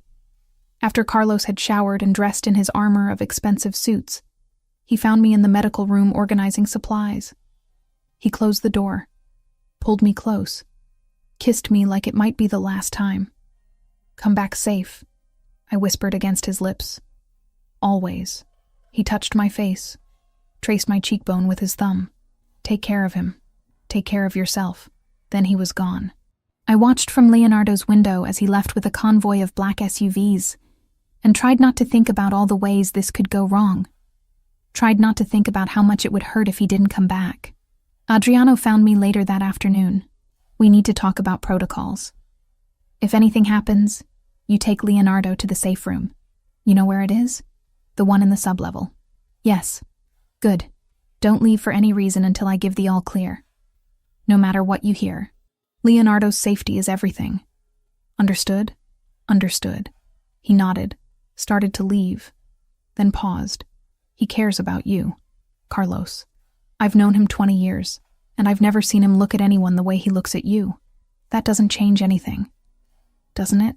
S1: after Carlos had showered and dressed in his armor of expensive suits, he found me in the medical room organizing supplies. He closed the door, pulled me close, kissed me like it might be the last time. "Come back safe," I whispered against his lips. "Always." He touched my face, traced my cheekbone with his thumb. "Take care of him. Take care of yourself." Then he was gone. I watched from Leonardo's window as he left with a convoy of black SUVs, and tried not to think about all the ways this could go wrong. Tried not to think about how much it would hurt if he didn't come back. Adriano found me later that afternoon. "We need to talk about protocols. If anything happens, you take Leonardo to the safe room. You know where it is? The one in the sublevel." "Yes." "Good. Don't leave for any reason until I give the all clear. No matter what you hear. Leonardo's safety is everything." "Understood?" "Understood." He nodded, started to leave, then paused. "He cares about you, Carlos. I've known him 20 years, and I've never seen him look at anyone the way he looks at you. That doesn't change anything." "Doesn't it?"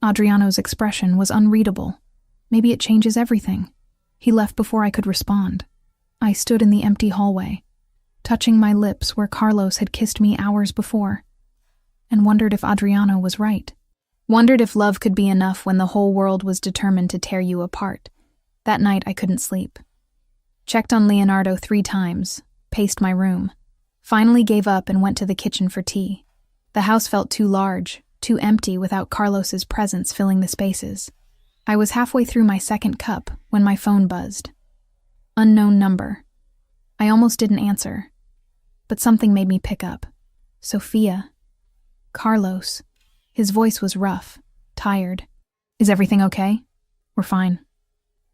S1: Adriano's expression was unreadable. "Maybe it changes everything." He left before I could respond. I stood in the empty hallway, touching my lips where Carlos had kissed me hours before, and wondered if Adriano was right. Wondered if love could be enough when the whole world was determined to tear you apart. That night I couldn't sleep. Checked on Leonardo 3 times, paced my room, finally gave up and went to the kitchen for tea. The house felt too large, too empty without Carlos's presence filling the spaces. I was halfway through my second cup when my phone buzzed. Unknown number. I almost didn't answer, but something made me pick up. Sophia. Carlos. His voice was rough, tired. "Is everything okay?" "We're fine.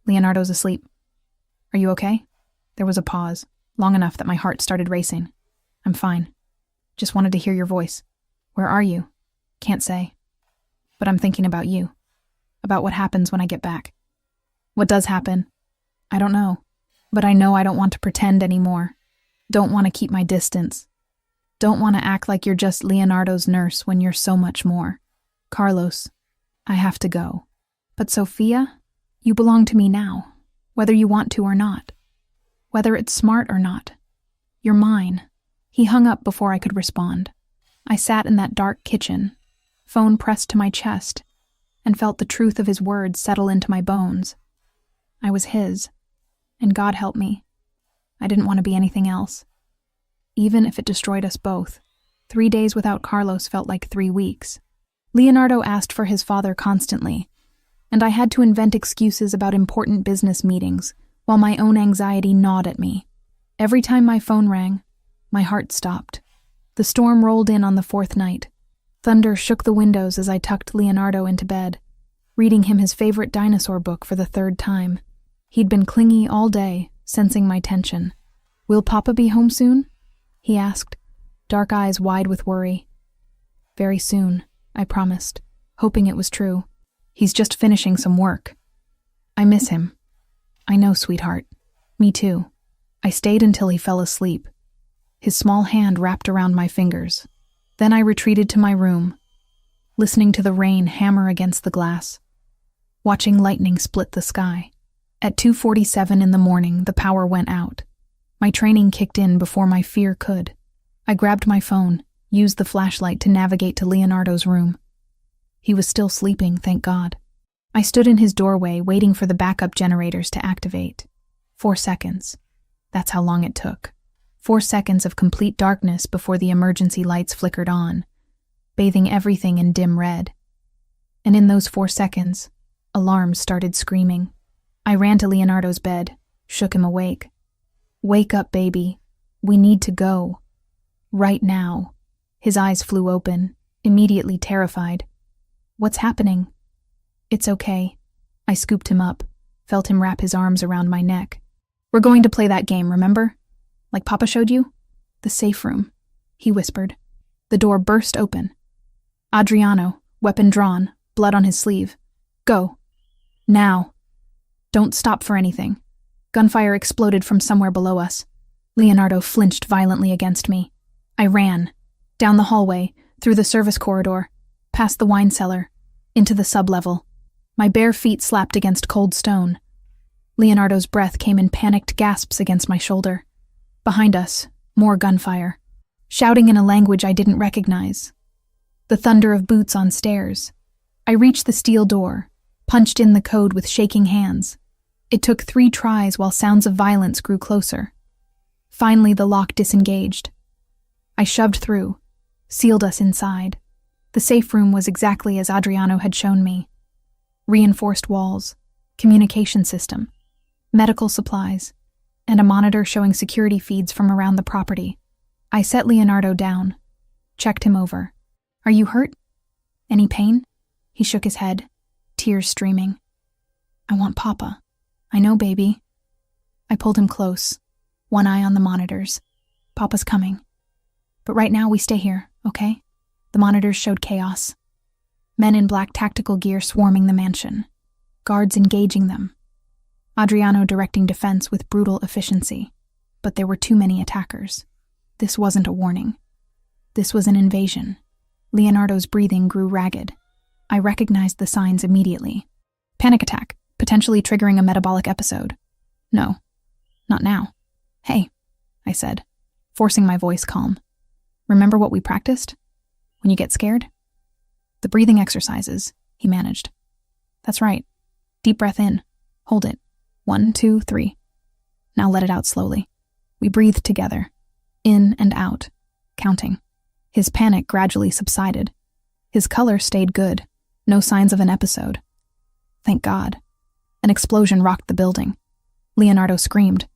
S1: Leonardo's asleep." "Are you okay?" There was a pause, long enough that my heart started racing. "I'm fine. Just wanted to hear your voice." "Where are you?" "Can't say. But I'm thinking about you. About what happens when I get back." "What does happen?" "I don't know. But I know I don't want to pretend anymore. Don't want to keep my distance. Don't want to act like you're just Leonardo's nurse when you're so much more. Carlos, I have to go. But Sophia, you belong to me now, whether you want to or not. Whether it's smart or not. You're mine." He hung up before I could respond. I sat in that dark kitchen, phone pressed to my chest, and felt the truth of his words settle into my bones. I was his, and God help me. I didn't want to be anything else. Even if it destroyed us both, 3 days without Carlos felt like 3 weeks. Leonardo asked for his father constantly, and I had to invent excuses about important business meetings, while my own anxiety gnawed at me. Every time my phone rang, my heart stopped. The storm rolled in on the 4th night. Thunder shook the windows as I tucked Leonardo into bed, reading him his favorite dinosaur book for the 3rd time. He'd been clingy all day, sensing my tension. "Will Papa be home soon?" he asked, dark eyes wide with worry. "Very soon," I promised, hoping it was true. "He's just finishing some work." "I miss him." "I know, sweetheart. Me too." I stayed until he fell asleep, his small hand wrapped around my fingers. Then I retreated to my room, listening to the rain hammer against the glass, watching lightning split the sky. At 2:47 in the morning, the power went out. My training kicked in before my fear could. I grabbed my phone, used the flashlight to navigate to Leonardo's room. He was still sleeping, thank God. I stood in his doorway, waiting for the backup generators to activate. 4 seconds. That's how long it took. 4 seconds of complete darkness before the emergency lights flickered on, bathing everything in dim red. And in those 4 seconds, alarms started screaming. I ran to Leonardo's bed, shook him awake. Wake up, baby. We need to go. Right now. His eyes flew open, immediately terrified. What's happening? It's okay. I scooped him up, felt him wrap his arms around my neck. We're going to play that game, remember? Like Papa showed you? The safe room, he whispered. The door burst open. Adriano, weapon drawn, blood on his sleeve. Go. Now. Don't stop for anything. Gunfire exploded from somewhere below us. Leonardo flinched violently against me. I ran. Down the hallway, through the service corridor, past the wine cellar, into the sublevel. My bare feet slapped against cold stone. Leonardo's breath came in panicked gasps against my shoulder. Behind us, more gunfire. Shouting in a language I didn't recognize. The thunder of boots on stairs. I reached the steel door, punched in the code with shaking hands. It took 3 tries while sounds of violence grew closer. Finally, the lock disengaged. I shoved through, sealed us inside. The safe room was exactly as Adriano had shown me. Reinforced walls, communication system, medical supplies, and a monitor showing security feeds from around the property. I set Leonardo down, checked him over. Are you hurt? Any pain? He shook his head, tears streaming. I want Papa. I know, baby. I pulled him close, one eye on the monitors. Papa's coming. But right now we stay here, okay? The monitors showed chaos. Men in black tactical gear swarming the mansion. Guards engaging them. Adriano directing defense with brutal efficiency. But there were too many attackers. This wasn't a warning. This was an invasion. Leonardo's breathing grew ragged. I recognized the signs immediately. Panic attack, potentially triggering a metabolic episode. No, not now. Hey, I said, forcing my voice calm. Remember what we practiced? When you get scared? The breathing exercises, he managed. That's right. Deep breath in. Hold it. 1, 2, 3. Now let it out slowly. We breathed together. In and out. Counting. His panic gradually subsided. His color stayed good. No signs of an episode. Thank God. An explosion rocked the building. Leonardo screamed.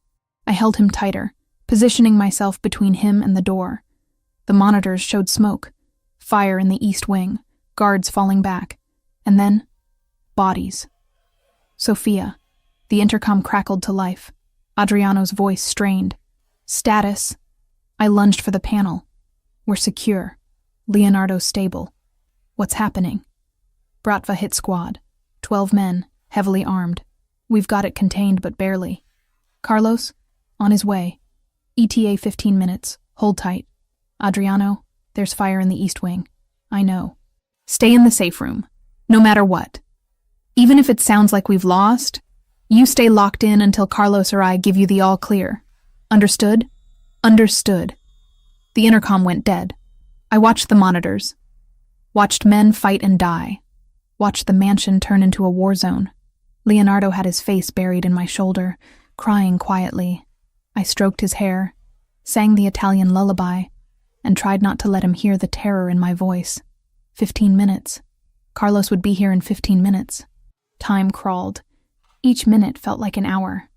S1: I held him tighter, positioning myself between him and the door. The monitors showed smoke. Fire in the east wing. Guards falling back. And then, bodies. Sophia. The intercom crackled to life. Adriano's voice strained. Status. I lunged for the panel. We're secure. Leonardo's stable. What's happening? Bratva hit squad. 12 men, heavily armed. We've got it contained, but barely. Carlos? On his way. ETA 15 minutes. Hold tight. Adriano, there's fire in the east wing. I know. Stay in the safe room. No matter what. Even if it sounds like we've lost, you stay locked in until Carlos or I give you the all clear. Understood? Understood. The intercom went dead. I watched the monitors. Watched men fight and die. Watched the mansion turn into a war zone. Leonardo had his face buried in my shoulder, crying quietly. I stroked his hair, sang the Italian lullaby, and tried not to let him hear the terror in my voice. 15 minutes. Carlos would be here in 15 minutes. Time crawled. Each minute felt like an hour.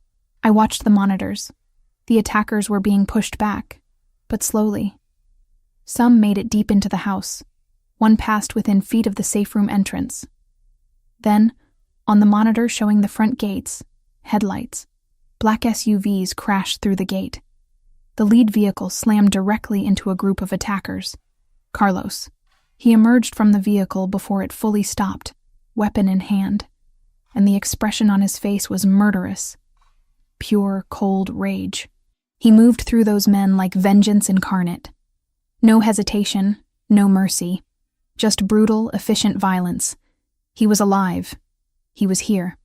S1: I watched the monitors. The attackers were being pushed back, but slowly. Some made it deep into the house. One passed within feet of the safe room entrance. Then, on the monitor showing the front gates, headlights, black SUVs crashed through the gate. The lead vehicle slammed directly into a group of attackers. Carlos. He emerged from the vehicle before it fully stopped, weapon in hand, and the expression on his face was murderous. Pure, cold rage. He moved through those men like vengeance incarnate. No hesitation, no mercy. Just brutal, efficient violence. He was alive. He was here.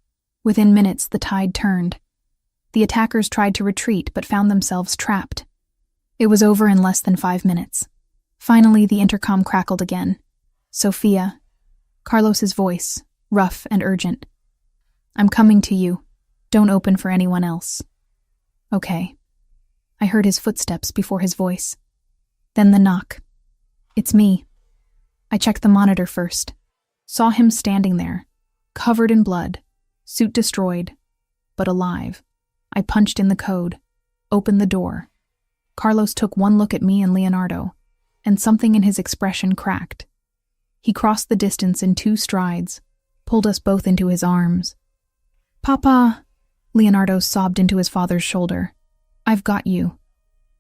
S1: Within minutes, the tide turned. The attackers tried to retreat but found themselves trapped. It was over in less than 5 minutes. Finally, the intercom crackled again. Sophia. Carlos's voice, rough and urgent. I'm coming to you. Don't open for anyone else. Okay. I heard his footsteps before his voice. Then the knock. It's me. I checked the monitor first. Saw him standing there, covered in blood, suit destroyed, but alive. I punched in the code. opened the door. Carlos took one look at me and Leonardo, and something in his expression cracked. He crossed the distance in 2 strides, pulled us both into his arms. "Papa," Leonardo sobbed into his father's shoulder. "I've got you."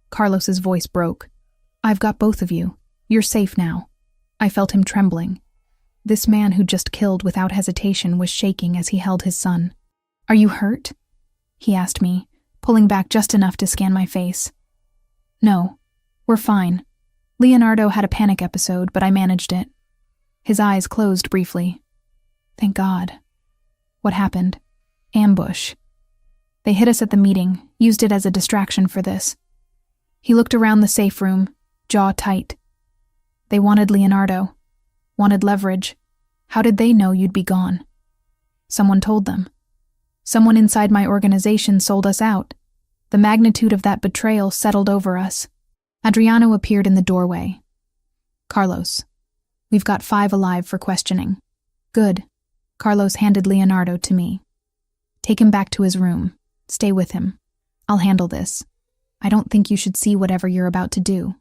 S1: Carlos's voice broke. "I've got both of you. You're safe now." I felt him trembling. This man who just killed without hesitation was shaking as he held his son. "Are you hurt?" he asked me, pulling back just enough to scan my face. "No, we're fine. Leonardo had a panic episode, but I managed it." His eyes closed briefly. "Thank God." "What happened?" "Ambush. They hit us at the meeting, used it as a distraction for this." He looked around the safe room, jaw tight. "They wanted Leonardo. Wanted leverage. How did they know you'd be gone?" "Someone told them. Someone inside my organization sold us out. The magnitude of that betrayal settled over us." Adriano appeared in the doorway. "Carlos, we've got 5 alive for questioning." "Good." Carlos handed Leonardo to me. "Take him back to his room. Stay with him. I'll handle this. I don't think you should see whatever you're about to do,"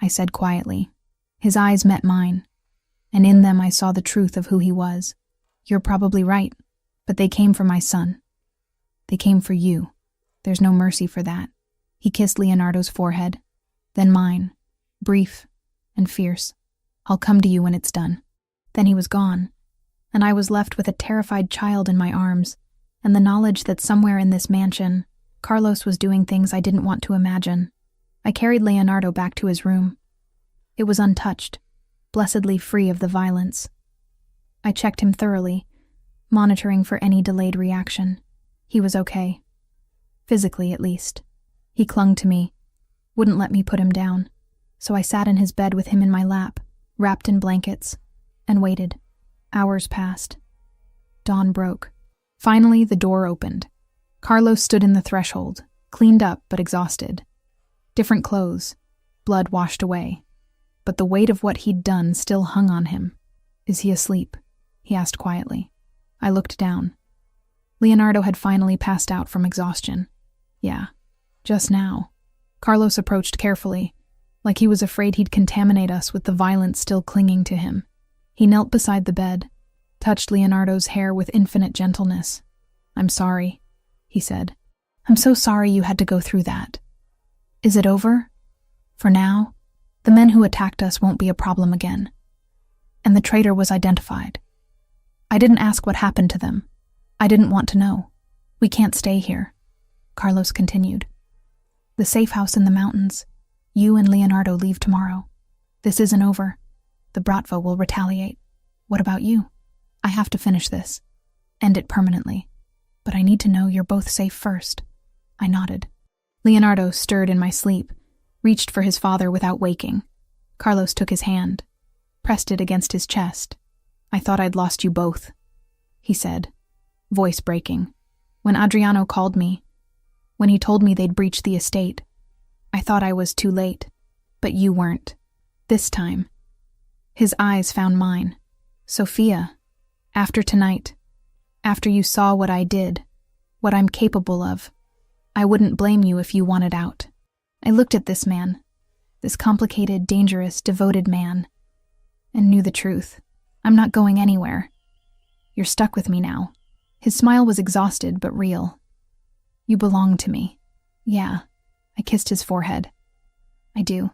S1: I said quietly. His eyes met mine, and in them I saw the truth of who he was. "You're probably right, but they came for my son. They came for you. There's no mercy for that." He kissed Leonardo's forehead, then mine, brief and fierce. "I'll come to you when it's done." Then he was gone, and I was left with a terrified child in my arms, and the knowledge that somewhere in this mansion, Carlos was doing things I didn't want to imagine. I carried Leonardo back to his room. It was untouched, blessedly free of the violence. I checked him thoroughly, monitoring for any delayed reaction. He was okay. Physically, at least. He clung to me, wouldn't let me put him down, so I sat in his bed with him in my lap, wrapped in blankets, and waited. Hours passed. Dawn broke. Finally, the door opened. Carlos stood in the threshold, cleaned up but exhausted. Different clothes, blood washed away. But the weight of what he'd done still hung on him. "Is he asleep?" he asked quietly. I looked down. Leonardo had finally passed out from exhaustion. "Yeah, just now." Carlos approached carefully, like he was afraid he'd contaminate us with the violence still clinging to him. He knelt beside the bed, touched Leonardo's hair with infinite gentleness. "I'm sorry," he said. "I'm so sorry you had to go through that. Is it over? For now, the men who attacked us won't be a problem again." And the traitor was identified. I didn't ask what happened to them. I didn't want to know. "We can't stay here," Carlos continued. "The safe house in the mountains. You and Leonardo leave tomorrow. This isn't over. The Bratva will retaliate. What about you? I have to finish this. End it permanently. But I need to know you're both safe first." I nodded. Leonardo stirred in my sleep, reached for his father without waking. Carlos took his hand, pressed it against his chest. "I thought I'd lost you both," he said, voice breaking. "When Adriano called me, when he told me they'd breached the estate, I thought I was too late, but you weren't. This time." His eyes found mine. "Sophia, after tonight, after you saw what I did, what I'm capable of, I wouldn't blame you if you wanted out." I looked at this man, this complicated, dangerous, devoted man, and knew the truth. "I'm not going anywhere. You're stuck with me now." His smile was exhausted but real. "You belong to me." "Yeah." I kissed his forehead. "I do.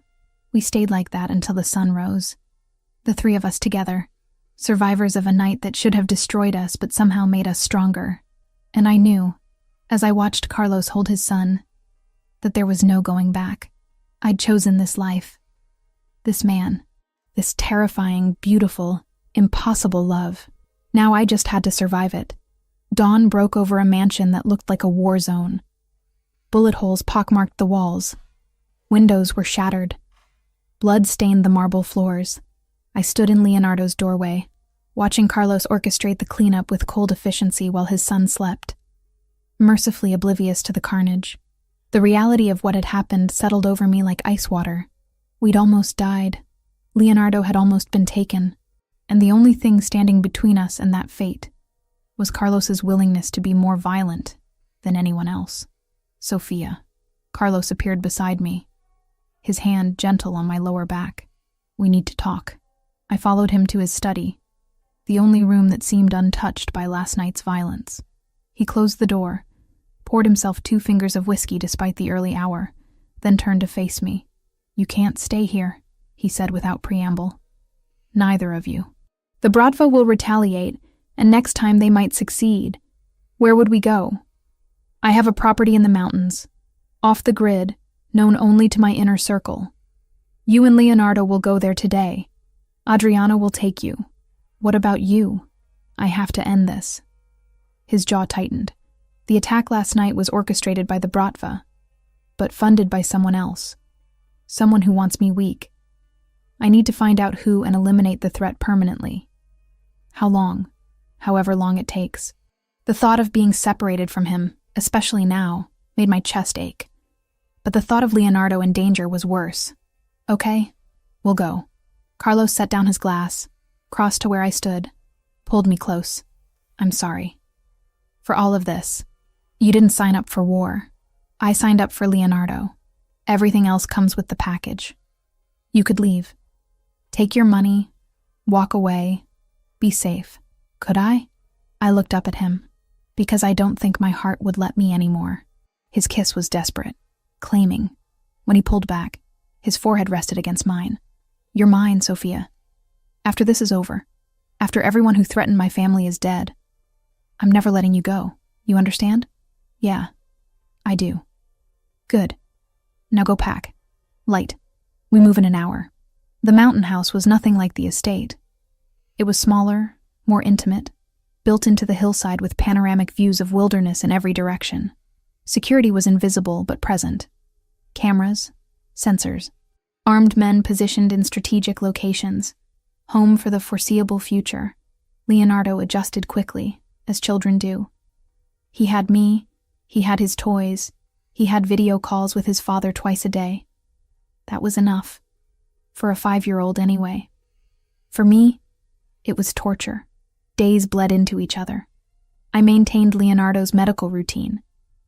S1: We stayed like that until the sun rose. The 3 of us together, survivors of a night that should have destroyed us but somehow made us stronger. And I knew, as I watched Carlos hold his son, that there was no going back. I'd chosen this life. This man. This terrifying, beautiful, impossible love. Now I just had to survive it. Dawn broke over a mansion that looked like a war zone. Bullet holes pockmarked the walls. Windows were shattered. Blood stained the marble floors. I stood in Leonardo's doorway, watching Carlos orchestrate the cleanup with cold efficiency while his son slept, mercifully oblivious to the carnage. The reality of what had happened settled over me like ice water. We'd almost died. Leonardo had almost been taken, and the only thing standing between us and that fate was Carlos's willingness to be more violent than anyone else. Sophia. Carlos appeared beside me, his hand gentle on my lower back. "We need to talk." I followed him to his study, the only room that seemed untouched by last night's violence. He closed the door, poured himself 2 fingers of whiskey despite the early hour, then turned to face me. "You can't stay here," he said without preamble. "Neither of you. The Bratva will retaliate, and next time they might succeed. Where would we go? I have a property in the mountains, off the grid, known only to my inner circle. You and Leonardo will go there today. Adriana will take you. What about you? I have to end this." His jaw tightened. The attack last night was orchestrated by the Bratva, but funded by someone else. Someone who wants me weak. I need to find out who and eliminate the threat permanently. How long? However long it takes. The thought of being separated from him, especially now, made my chest ache. But the thought of Leonardo in danger was worse. "Okay, we'll go." Carlos set down his glass, crossed to where I stood, pulled me close. "I'm sorry. For all of this. You didn't sign up for war. I signed up for Leonardo. Everything else comes with the package. You could leave. Take your money, walk away, be safe." "Could I?" I looked up at him, because I don't think my heart would let me anymore. His kiss was desperate, claiming. When he pulled back, his forehead rested against mine. "You're mine, Sophia. After this is over, after everyone who threatened my family is dead, I'm never letting you go. You understand?" "Yeah, I do." "Good. Now go pack. Light. We move in an hour." The mountain house was nothing like the estate. It was smaller, more intimate, built into the hillside with panoramic views of wilderness in every direction. Security was invisible but present. Cameras, sensors, armed men positioned in strategic locations. Home for the foreseeable future. Leonardo adjusted quickly, as children do. He had me, he had his toys, he had video calls with his father twice a day. That was enough. For a 5-year-old anyway. For me, it was torture. Days bled into each other. I maintained Leonardo's medical routine,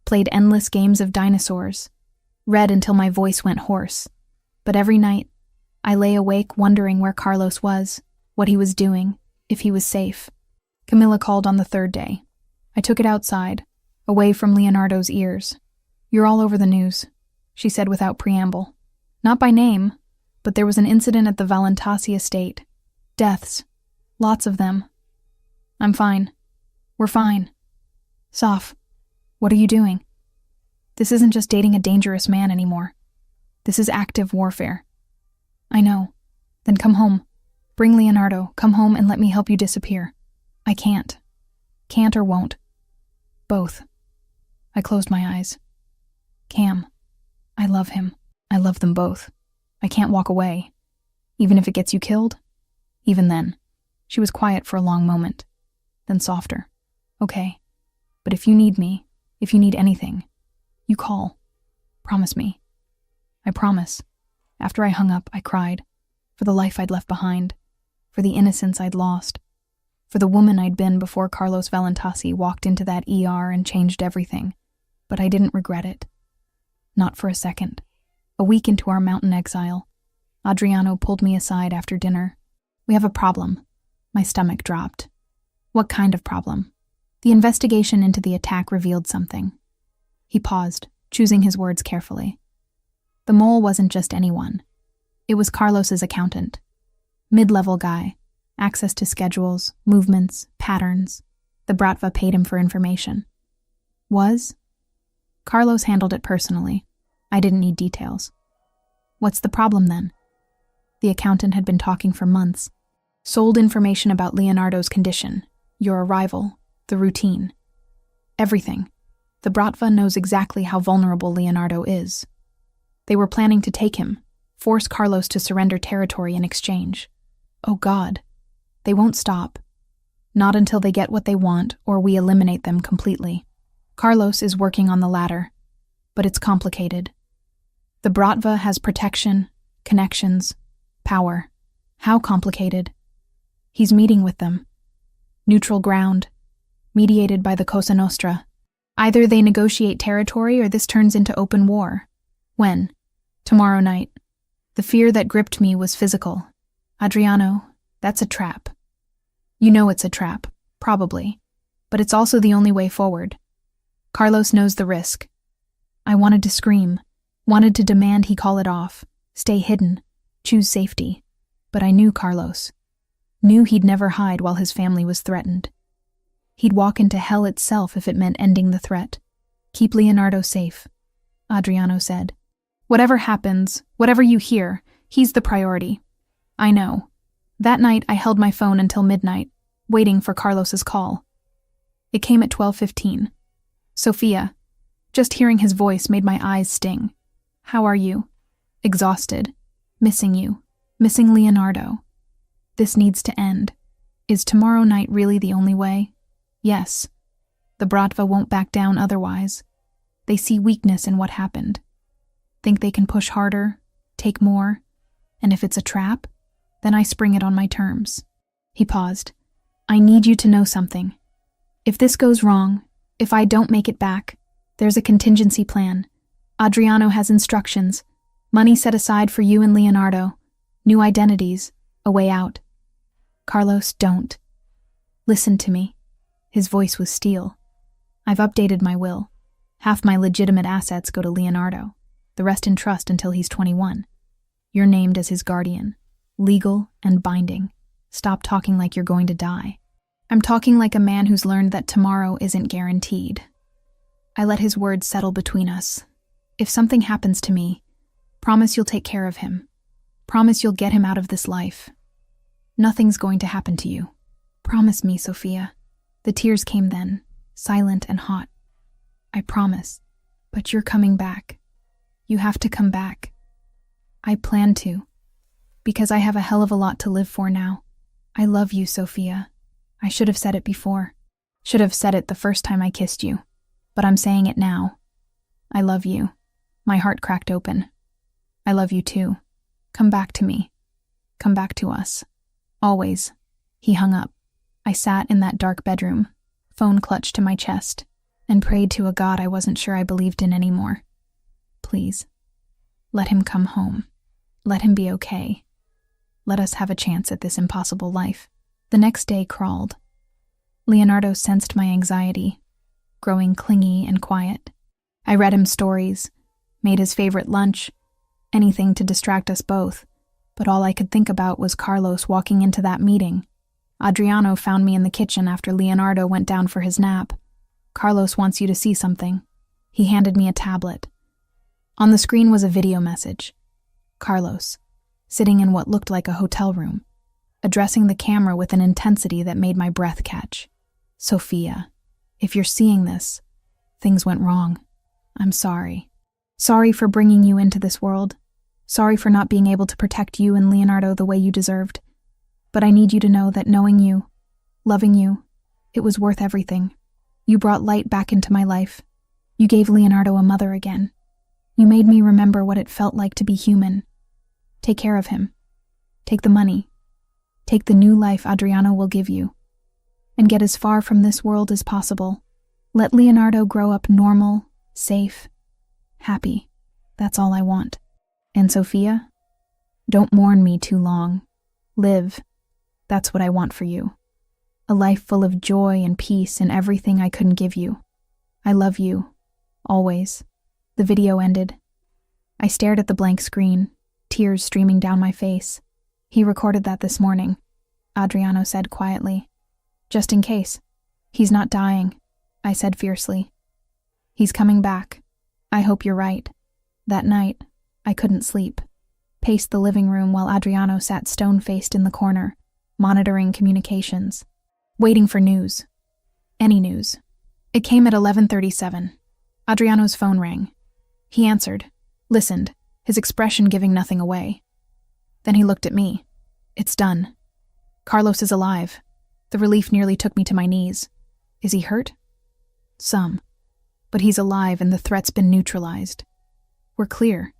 S1: played endless games of dinosaurs, read until my voice went hoarse. But every night, I lay awake wondering where Carlos was, what he was doing, if he was safe. Camilla called on the 3rd day. I took it outside, away from Leonardo's ears. "You're all over the news," she said without preamble. Not by name, but there was an incident at the Valentasi estate. Deaths. Lots of them. "I'm fine. We're fine." "Soph, what are you doing? This isn't just dating a dangerous man anymore. This is active warfare." "I know. Then come home. Bring Leonardo. Come home and let me help you disappear." "I can't. Can't or won't. Both." I closed my eyes. "Cam, I love him. I love them both. I can't walk away. Even if it gets you killed?" "Even then." She was quiet for a long moment, then softer. "Okay. But if you need me, if you need anything, you call. Promise me." "I promise." After I hung up, I cried. For the life I'd left behind. For the innocence I'd lost. For the woman I'd been before Carlos Valentasi walked into that ER and changed everything. But I didn't regret it. Not for a second. A week into our mountain exile, Adriano pulled me aside after dinner. "We have a problem." My stomach dropped. "What kind of problem?" The investigation into the attack revealed something. He paused, choosing his words carefully. The mole wasn't just anyone. It was Carlos's accountant. Mid-level guy. Access to schedules, movements, patterns. The Bratva paid him for information. Was? Carlos handled it personally. I didn't need details. What's the problem then? The accountant had been talking for months. Sold information about Leonardo's condition, your arrival, the routine. Everything. The Bratva knows exactly how vulnerable Leonardo is. They were planning to take him, force Carlos to surrender territory in exchange. Oh God. They won't stop. Not until they get what they want or we eliminate them completely. Carlos is working on the latter, but it's complicated. The Bratva has protection, connections, power. How complicated? He's meeting with them. Neutral ground, mediated by the Cosa Nostra. Either they negotiate territory or this turns into open war. When? Tomorrow night. The fear that gripped me was physical. Adriano, that's a trap. You know it's a trap, probably, but it's also the only way forward. Carlos knows the risk. I wanted to scream, wanted to demand he call it off, stay hidden, choose safety. But I knew Carlos. Knew he'd never hide while his family was threatened. He'd walk into hell itself if it meant ending the threat. Keep Leonardo safe, Adriano said. Whatever happens, whatever you hear, he's the priority. I know. That night I held my phone until midnight, waiting for Carlos's call. It came at 12:15. Sophia. Just hearing his voice made my eyes sting. How are you? Exhausted. Missing you. Missing Leonardo. This needs to end. Is tomorrow night really the only way? Yes. The Bratva won't back down otherwise. They see weakness in what happened. Think they can push harder, take more, and if it's a trap, then I spring it on my terms. He paused. I need you to know something. If this goes wrong, if I don't make it back, there's a contingency plan. Adriano has instructions, money set aside for you and Leonardo, new identities, a way out. Carlos, don't. Listen to me. His voice was steel. I've updated my will. Half my legitimate assets go to Leonardo, the rest in trust until he's 21. You're named as his guardian, legal and binding. Stop talking like you're going to die. I'm talking like a man who's learned that tomorrow isn't guaranteed. I let his words settle between us. If something happens to me, promise you'll take care of him. Promise you'll get him out of this life. Nothing's going to happen to you. Promise me, Sophia. The tears came then, silent and hot. I promise, but you're coming back. You have to come back. I plan to, because I have a hell of a lot to live for now. I love you, Sophia. I should have said it before. Should have said it the first time I kissed you. But I'm saying it now. I love you. My heart cracked open. I love you too. Come back to me. Come back to us. Always. He hung up. I sat in that dark bedroom, phone clutched to my chest, and prayed to a God I wasn't sure I believed in anymore. Please. Let him come home. Let him be okay. Let us have a chance at this impossible life. The next day crawled. Leonardo sensed my anxiety, growing clingy and quiet. I read him stories, made his favorite lunch, anything to distract us both, but all I could think about was Carlos walking into that meeting. Adriano found me in the kitchen after Leonardo went down for his nap. Carlos wants you to see something. He handed me a tablet. On the screen was a video message. Carlos, sitting in what looked like a hotel room, addressing the camera with an intensity that made my breath catch. Sophia, if you're seeing this, things went wrong. I'm sorry. Sorry for bringing you into this world. Sorry for not being able to protect you and Leonardo the way you deserved. But I need you to know that knowing you, loving you, it was worth everything. You brought light back into my life. You gave Leonardo a mother again. You made me remember what it felt like to be human. Take care of him. Take the money. Take the new life Adriano will give you. And get as far from this world as possible. Let Leonardo grow up normal, safe, happy. That's all I want. And Sophia, don't mourn me too long. Live. That's what I want for you. A life full of joy and peace and everything I couldn't give you. I love you. Always. The video ended. I stared at the blank screen, tears streaming down my face. He recorded that this morning, Adriano said quietly. Just in case. He's not dying, I said fiercely. He's coming back. I hope you're right. That night, I couldn't sleep. Paced the living room while Adriano sat stone-faced in the corner, monitoring communications, waiting for news. Any news. It came at 11:37. Adriano's phone rang. He answered, listened, his expression giving nothing away. Then he looked at me. It's done. Carlos is alive. The relief nearly took me to my knees. Is he hurt? Some. But he's alive and the threat's been neutralized. We're clear.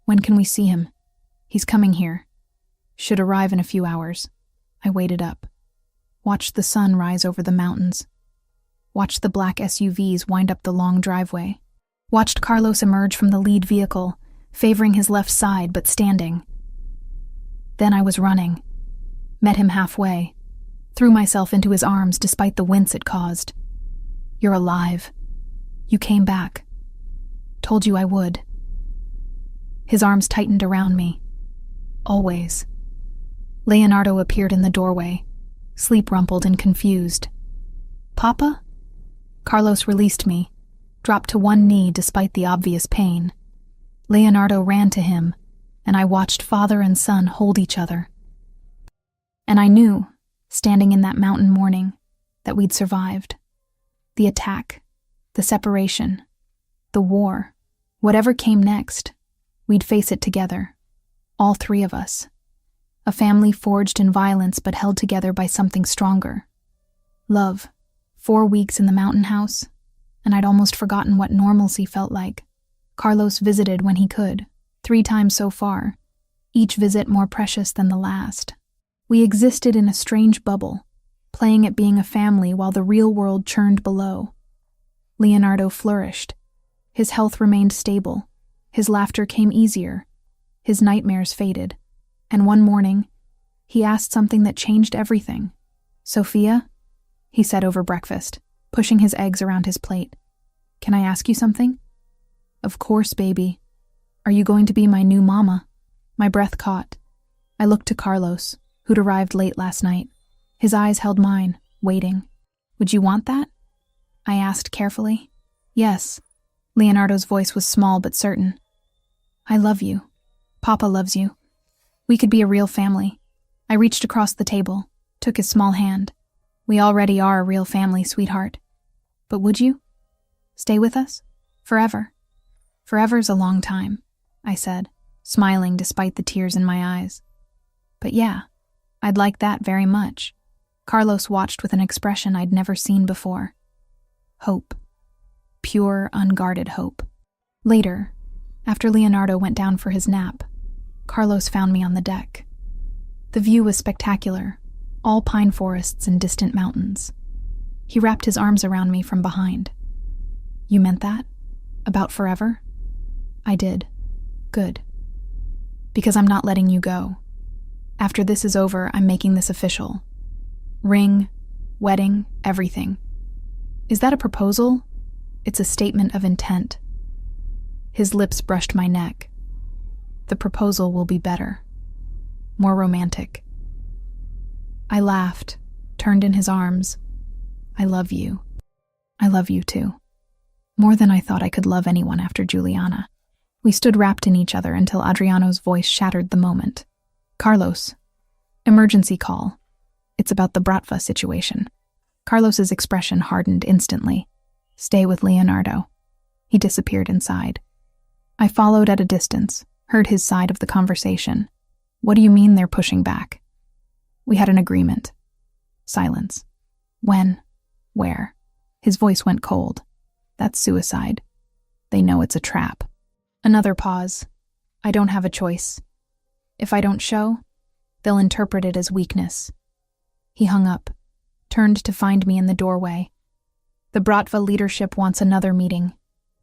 S1: When can we see him? He's coming here. Should arrive in a few hours. I waited up. Watched the sun rise over the mountains. Watched the black SUVs wind up the long driveway. Watched Carlos emerge from the lead vehicle, favoring his left side but standing. Then I was running. Met him halfway. Threw myself into his arms despite the wince it caused. "You're alive. You came back. Told you I would." His arms tightened around me. Always. Leonardo appeared in the doorway, sleep-rumpled and confused. "Papa?" Carlos released me, dropped to one knee despite the obvious pain. Leonardo ran to him, and I watched father and son hold each other. And I knew, standing in that mountain morning, that we'd survived. The attack, the separation, the war, whatever came next, we'd face it together, all three of us. A family forged in violence but held together by something stronger. Love. 4 weeks in the mountain house, and I'd almost forgotten what normalcy felt like. Carlos visited when he could, 3 times so far, each visit more precious than the last. We existed in a strange bubble, playing at being a family while the real world churned below. Leonardo flourished. His health remained stable. His laughter came easier. His nightmares faded. And one morning, he asked something that changed everything. "Sophia?" he said over breakfast, pushing his eggs around his plate. "Can I ask you something?" "Of course, baby. Are you going to be my new mama?" My breath caught. I looked to Carlos, who'd arrived late last night. His eyes held mine, waiting. "Would you want that?" I asked carefully. "Yes." Leonardo's voice was small but certain. "I love you. Papa loves you. We could be a real family." I reached across the table, took his small hand. "We already are a real family, sweetheart. But would you? Stay with us? Forever?" "Forever's a long time," I said, smiling despite the tears in my eyes. "But yeah, I'd like that very much." Carlos watched with an expression I'd never seen before. Hope. Pure, unguarded hope. Later, after Leonardo went down for his nap, Carlos found me on the deck. The view was spectacular, all pine forests and distant mountains. He wrapped his arms around me from behind. "You meant that? About forever?" I did. "Good. Because I'm not letting you go. After this is over, I'm making this official. Ring, wedding, everything. Is that a proposal? It's a statement of intent." His lips brushed my neck. "The proposal will be better. More romantic." I laughed, turned in his arms. "I love you. I love you too. More than I thought I could love anyone after Juliana." We stood wrapped in each other until Adriano's voice shattered the moment. "Carlos. Emergency call. It's about the Bratva situation." Carlos's expression hardened instantly. "Stay with Leonardo." He disappeared inside. I followed at a distance, heard his side of the conversation. "What do you mean they're pushing back?" "We had an agreement." Silence. "When? Where?" His voice went cold. "That's suicide. They know it's a trap." Another pause. "I don't have a choice. If I don't show, they'll interpret it as weakness." He hung up, turned to find me in the doorway. "The Bratva leadership wants another meeting.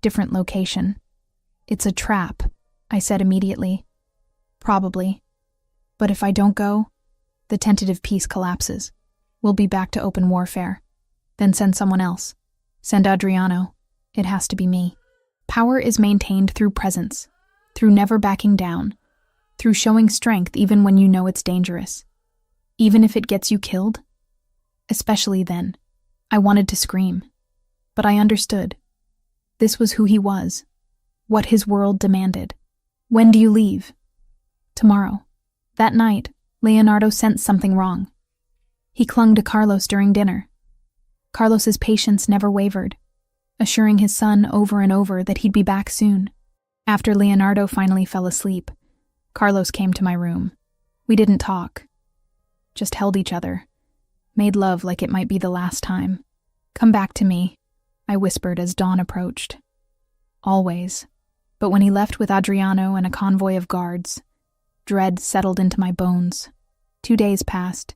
S1: Different location." "It's a trap," I said immediately. "Probably. But if I don't go, the tentative peace collapses. We'll be back to open warfare. Then send someone else. Send Adriano. It has to be me." Power is maintained through presence, through never backing down, through showing strength even when you know it's dangerous. Even if it gets you killed? Especially then. I wanted to scream. But I understood. This was who he was. What his world demanded. "When do you leave?" "Tomorrow." That night, Leonardo sensed something wrong. He clung to Carlos during dinner. Carlos's patience never wavered, assuring his son over and over that he'd be back soon. After Leonardo finally fell asleep, Carlos came to my room. We didn't talk, just held each other, made love like it might be the last time. "Come back to me," I whispered as dawn approached. Always. But when he left with Adriano and a convoy of guards, dread settled into my bones. 2 days passed.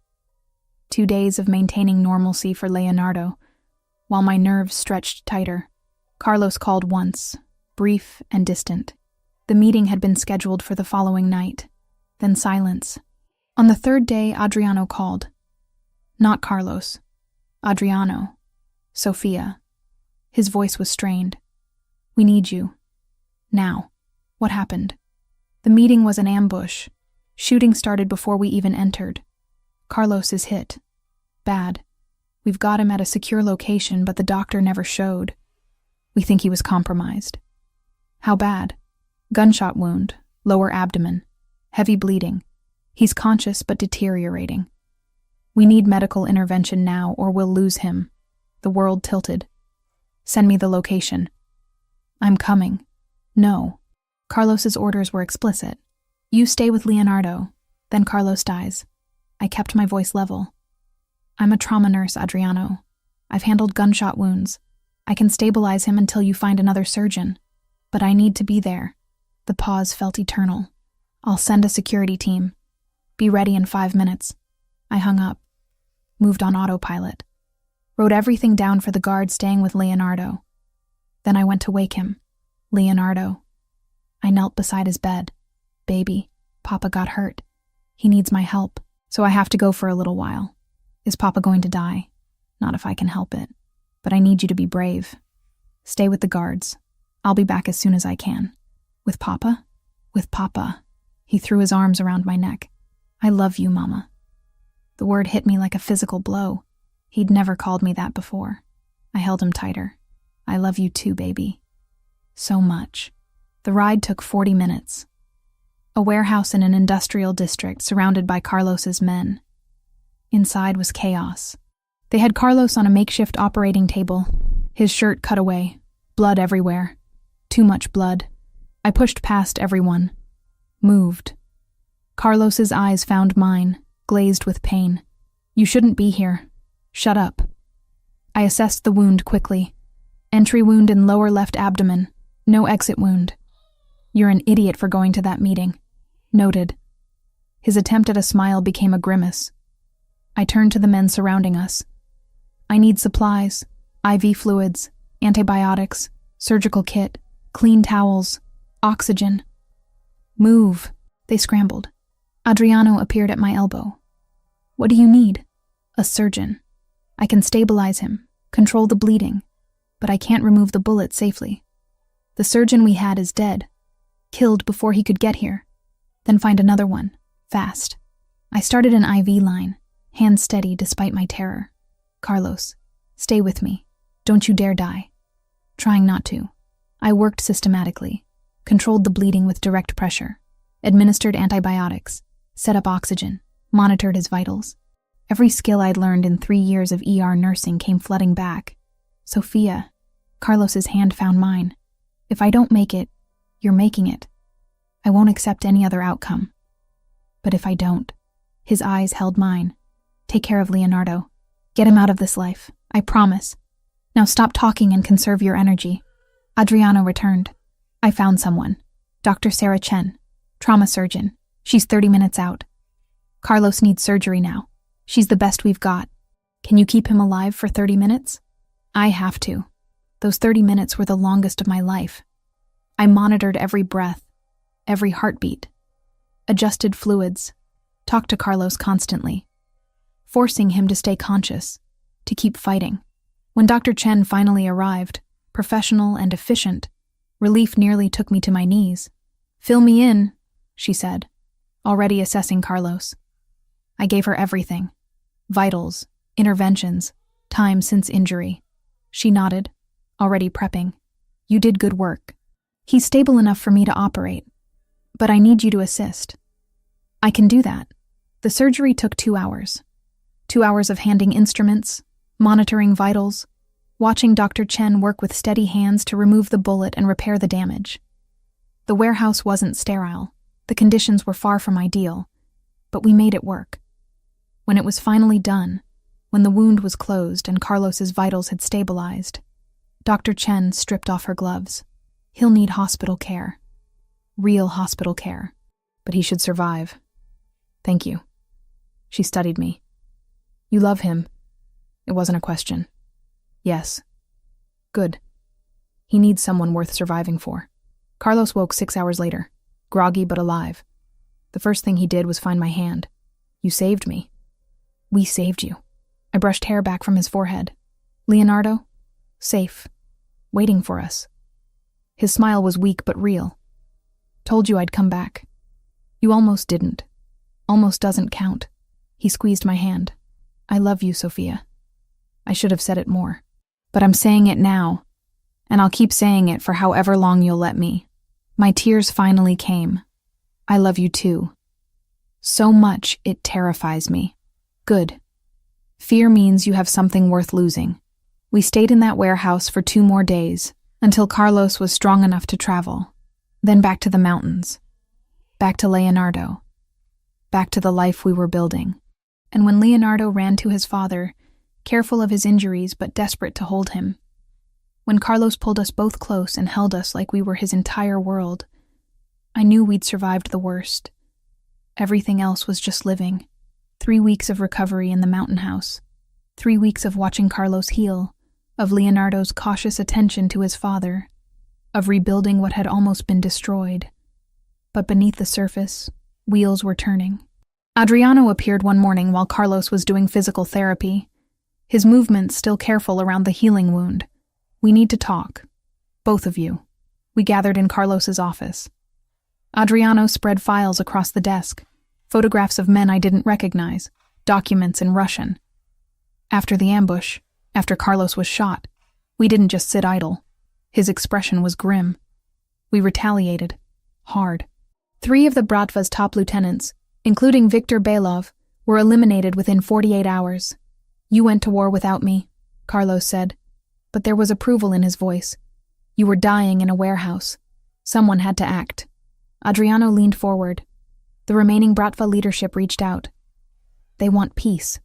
S1: 2 days of maintaining normalcy for Leonardo, while my nerves stretched tighter. Carlos called once, brief and distant. The meeting had been scheduled for the following night. Then silence. On the third day, Adriano called. Not Carlos. Adriano. Sophia. His voice was strained. We need you. Now. What happened? The meeting was an ambush. Shooting started before we even entered. Carlos is hit. Bad. We've got him at a secure location, but the doctor never showed. We think he was compromised. How bad? Gunshot wound, lower abdomen, heavy bleeding. He's conscious but deteriorating. We need medical intervention now or we'll lose him. The world tilted. Send me the location. I'm coming. No. Carlos's orders were explicit. You stay with Leonardo, then Carlos dies. I kept my voice level. I'm a trauma nurse, Adriano. I've handled gunshot wounds. I can stabilize him until you find another surgeon. But I need to be there. The pause felt eternal. I'll send a security team. Be ready in 5 minutes. I hung up. Moved on autopilot. Wrote everything down for the guard staying with Leonardo. Then I went to wake him. Leonardo. I knelt beside his bed. Baby, Papa got hurt. He needs my help, so I have to go for a little while. Is Papa going to die? Not if I can help it. But I need you to be brave. Stay with the guards. I'll be back as soon as I can. With Papa? With Papa. He threw his arms around my neck. I love you, Mama. The word hit me like a physical blow. He'd never called me that before. I held him tighter. I love you too, baby. So much. The ride took 40 minutes. A warehouse in an industrial district surrounded by Carlos's men. Inside was chaos. They had Carlos on a makeshift operating table, his shirt cut away, blood everywhere. Too much blood. I pushed past everyone. Moved. Carlos's eyes found mine, glazed with pain. You shouldn't be here. Shut up. I assessed the wound quickly. Entry wound in lower left abdomen. No exit wound. You're an idiot for going to that meeting. Noted. His attempt at a smile became a grimace. I turned to the men surrounding us. I need supplies, IV fluids, antibiotics, surgical kit, clean towels, oxygen. Move, they scrambled. Adriano appeared at my elbow. What do you need? A surgeon. I can stabilize him, control the bleeding, but I can't remove the bullet safely. The surgeon we had is dead, killed before he could get here. Then find another one, fast. I started an IV line, hands steady despite my terror. Carlos, stay with me. Don't you dare die. Trying not to. I worked systematically, controlled the bleeding with direct pressure, administered antibiotics, set up oxygen, monitored his vitals. Every skill I'd learned in 3 years of ER nursing came flooding back. Sophia, Carlos's hand found mine. If I don't make it, you're making it. I won't accept any other outcome. But if I don't, his eyes held mine. Take care of Leonardo. Get him out of this life. I promise. Now stop talking and conserve your energy. Adriano returned. I found someone. Dr. Sarah Chen, trauma surgeon. She's 30 minutes out. Carlos needs surgery now. She's the best we've got. Can you keep him alive for 30 minutes? I have to. Those 30 minutes were the longest of my life. I monitored every breath, every heartbeat, adjusted fluids, talked to Carlos constantly, forcing him to stay conscious, to keep fighting. When Dr. Chen finally arrived, professional and efficient, relief nearly took me to my knees. Fill me in, she said, already assessing Carlos. I gave her everything. Vitals, interventions, time since injury. She nodded, already prepping. You did good work. He's stable enough for me to operate, but I need you to assist. I can do that. The surgery took 2 hours. 2 hours of handing instruments, monitoring vitals, watching Dr. Chen work with steady hands to remove the bullet and repair the damage. The warehouse wasn't sterile. The conditions were far from ideal, but we made it work. When it was finally done, when the wound was closed and Carlos's vitals had stabilized, Dr. Chen stripped off her gloves. He'll need hospital care. Real hospital care. But he should survive. Thank you. She studied me. You love him. It wasn't a question. Yes. Good. He needs someone worth surviving for. Carlos woke 6 hours later, groggy but alive. The first thing he did was find my hand. You saved me. We saved you. I brushed hair back from his forehead. Leonardo? Safe. Waiting for us. His smile was weak but real. Told you I'd come back. You almost didn't. Almost doesn't count. He squeezed my hand. I love you, Sophia. I should have said it more. But I'm saying it now, and I'll keep saying it for however long you'll let me. My tears finally came. I love you too. So much it terrifies me. Good. Fear means you have something worth losing. We stayed in that warehouse for 2 more days, until Carlos was strong enough to travel. Then back to the mountains. Back to Leonardo. Back to the life we were building. And when Leonardo ran to his father, careful of his injuries but desperate to hold him, when Carlos pulled us both close and held us like we were his entire world, I knew we'd survived the worst. Everything else was just living. 3 weeks of recovery in the mountain house. 3 weeks of watching Carlos heal, of Leonardo's cautious attention to his father, of rebuilding what had almost been destroyed. But beneath the surface, wheels were turning. Adriano appeared one morning while Carlos was doing physical therapy, his movements still careful around the healing wound. We need to talk. Both of you. We gathered in Carlos's office. Adriano spread files across the desk, photographs of men I didn't recognize, documents in Russian. After the ambush, after Carlos was shot, we didn't just sit idle. His expression was grim. We retaliated. Hard. 3 of the Bratva's top lieutenants, including Viktor Belov, were eliminated within 48 hours. You went to war without me, Carlos said, but there was approval in his voice. You were dying in a warehouse. Someone had to act. Adriano leaned forward. The remaining Bratva leadership reached out. They want peace.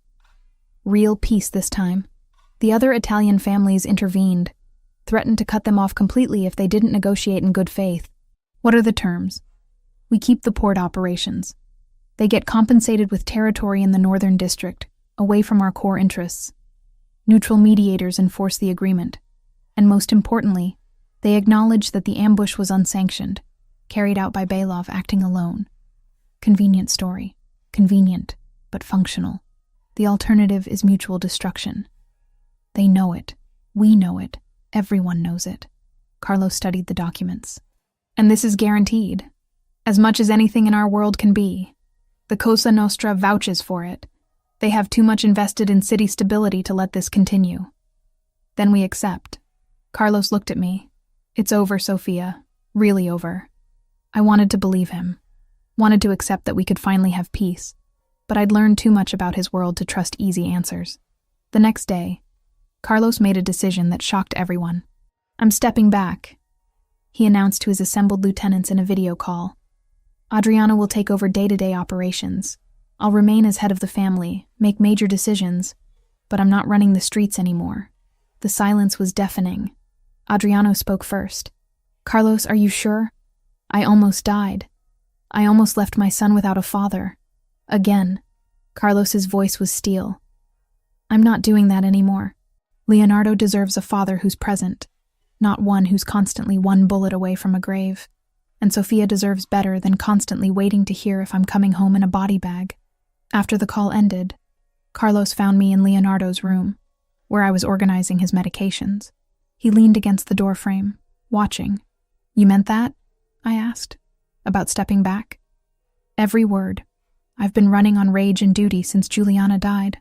S1: Real peace this time. The other Italian families intervened, threatened to cut them off completely if they didn't negotiate in good faith. What are the terms? We keep the port operations. They get compensated with territory in the northern district, away from our core interests. Neutral mediators enforce the agreement. And most importantly, they acknowledge that the ambush was unsanctioned, carried out by Belov acting alone. Convenient story. Convenient, but functional. The alternative is mutual destruction. They know it. We know it. Everyone knows it. Carlos studied the documents. And this is guaranteed. As much as anything in our world can be. The Cosa Nostra vouches for it. They have too much invested in city stability to let this continue. Then we accept. Carlos looked at me. It's over, Sophia. Really over. I wanted to believe him. Wanted to accept that we could finally have peace. But I'd learned too much about his world to trust easy answers. The next day, Carlos made a decision that shocked everyone. I'm stepping back, he announced to his assembled lieutenants in a video call. Adriano will take over day-to-day operations. I'll remain as head of the family, make major decisions, but I'm not running the streets anymore. The silence was deafening. Adriano spoke first. Carlos, are you sure? I almost died. I almost left my son without a father. Again. Carlos's voice was steel. I'm not doing that anymore. Leonardo deserves a father who's present, not one who's constantly 1 bullet away from a grave. And Sophia deserves better than constantly waiting to hear if I'm coming home in a body bag. After the call ended, Carlos found me in Leonardo's room, where I was organizing his medications. He leaned against the doorframe, watching. You meant that? I asked. About stepping back? Every word. I've been running on rage and duty since Juliana died.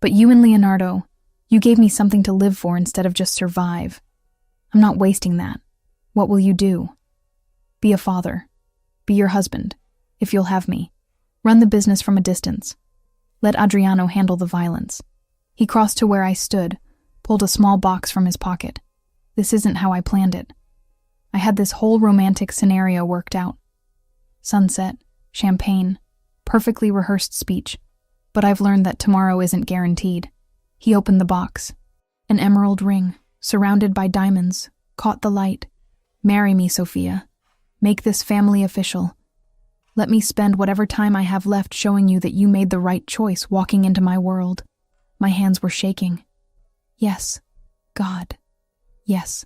S1: But you and Leonardo, you gave me something to live for instead of just survive. I'm not wasting that. What will you do? Be a father. Be your husband, if you'll have me. Run the business from a distance. Let Adriano handle the violence. He crossed to where I stood, pulled a small box from his pocket. This isn't how I planned it. I had this whole romantic scenario worked out. Sunset, champagne, perfectly rehearsed speech. But I've learned that tomorrow isn't guaranteed. He opened the box. An emerald ring, surrounded by diamonds, caught the light. Marry me, Sophia. Make this family official. Let me spend whatever time I have left showing you that you made the right choice walking into my world. My hands were shaking. Yes. God. Yes.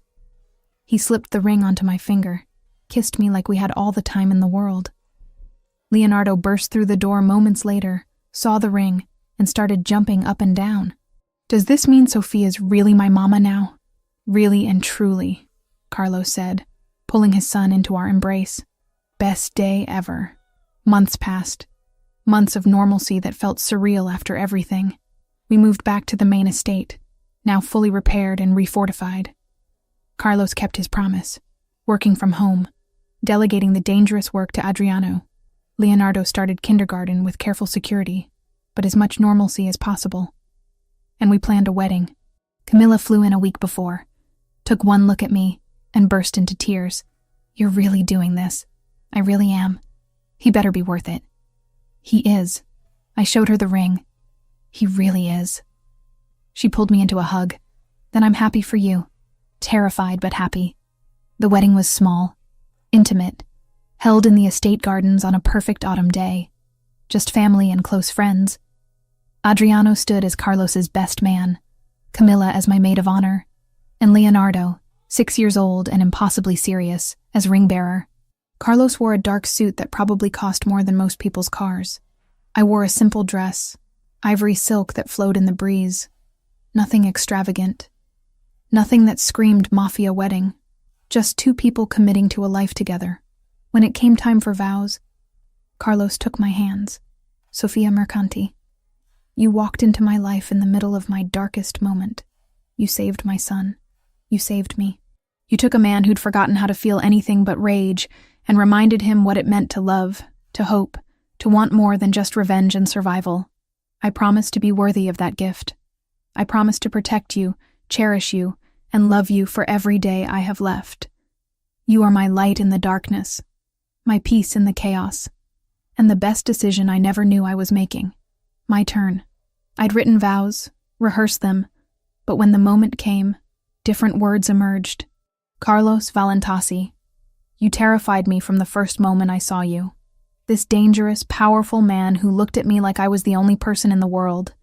S1: He slipped the ring onto my finger. kissed me like we had all the time in the world. Leonardo burst through the door moments later, saw the ring, and started jumping up and down. "Does this mean Sophia's really my mama now?" "Really and truly," Carlos said, pulling his son into our embrace. Best day ever. Months passed. Months of normalcy that felt surreal after everything. We moved back to the main estate, now fully repaired and refortified. Carlos kept his promise, working from home, delegating the dangerous work to Adriano. Leonardo started kindergarten with careful security, but as much normalcy as possible. And we planned a wedding. Camilla flew in a week before, took one look at me, and burst into tears. "You're really doing this." "I really am. He better be worth it." "He is." I showed her the ring. "He really is." She pulled me into a hug. "Then I'm happy for you." Terrified but happy. The wedding was small, intimate, held in the estate gardens on a perfect autumn day. Just family and close friends. Adriano stood as Carlos's best man, Camilla as my maid of honor, and Leonardo, 6 years old and impossibly serious, as ring-bearer. Carlos wore a dark suit that probably cost more than most people's cars. I wore a simple dress, ivory silk that flowed in the breeze. Nothing extravagant. Nothing that screamed Mafia wedding. Just two people committing to a life together. When it came time for vows, Carlos took my hands. "Sofia Mercanti, you walked into my life in the middle of my darkest moment. You saved my son. You saved me. You took a man who'd forgotten how to feel anything but rage and reminded him what it meant to love, to hope, to want more than just revenge and survival. I promise to be worthy of that gift. I promise to protect you, cherish you, and love you for every day I have left. You are my light in the darkness, my peace in the chaos, and the best decision I never knew I was making. My turn. I'd written vows, rehearsed them, but when the moment came, different words emerged. Carlos Valentasi, you terrified me from the first moment I saw you. This dangerous, powerful man who looked at me like I was the only person in the world.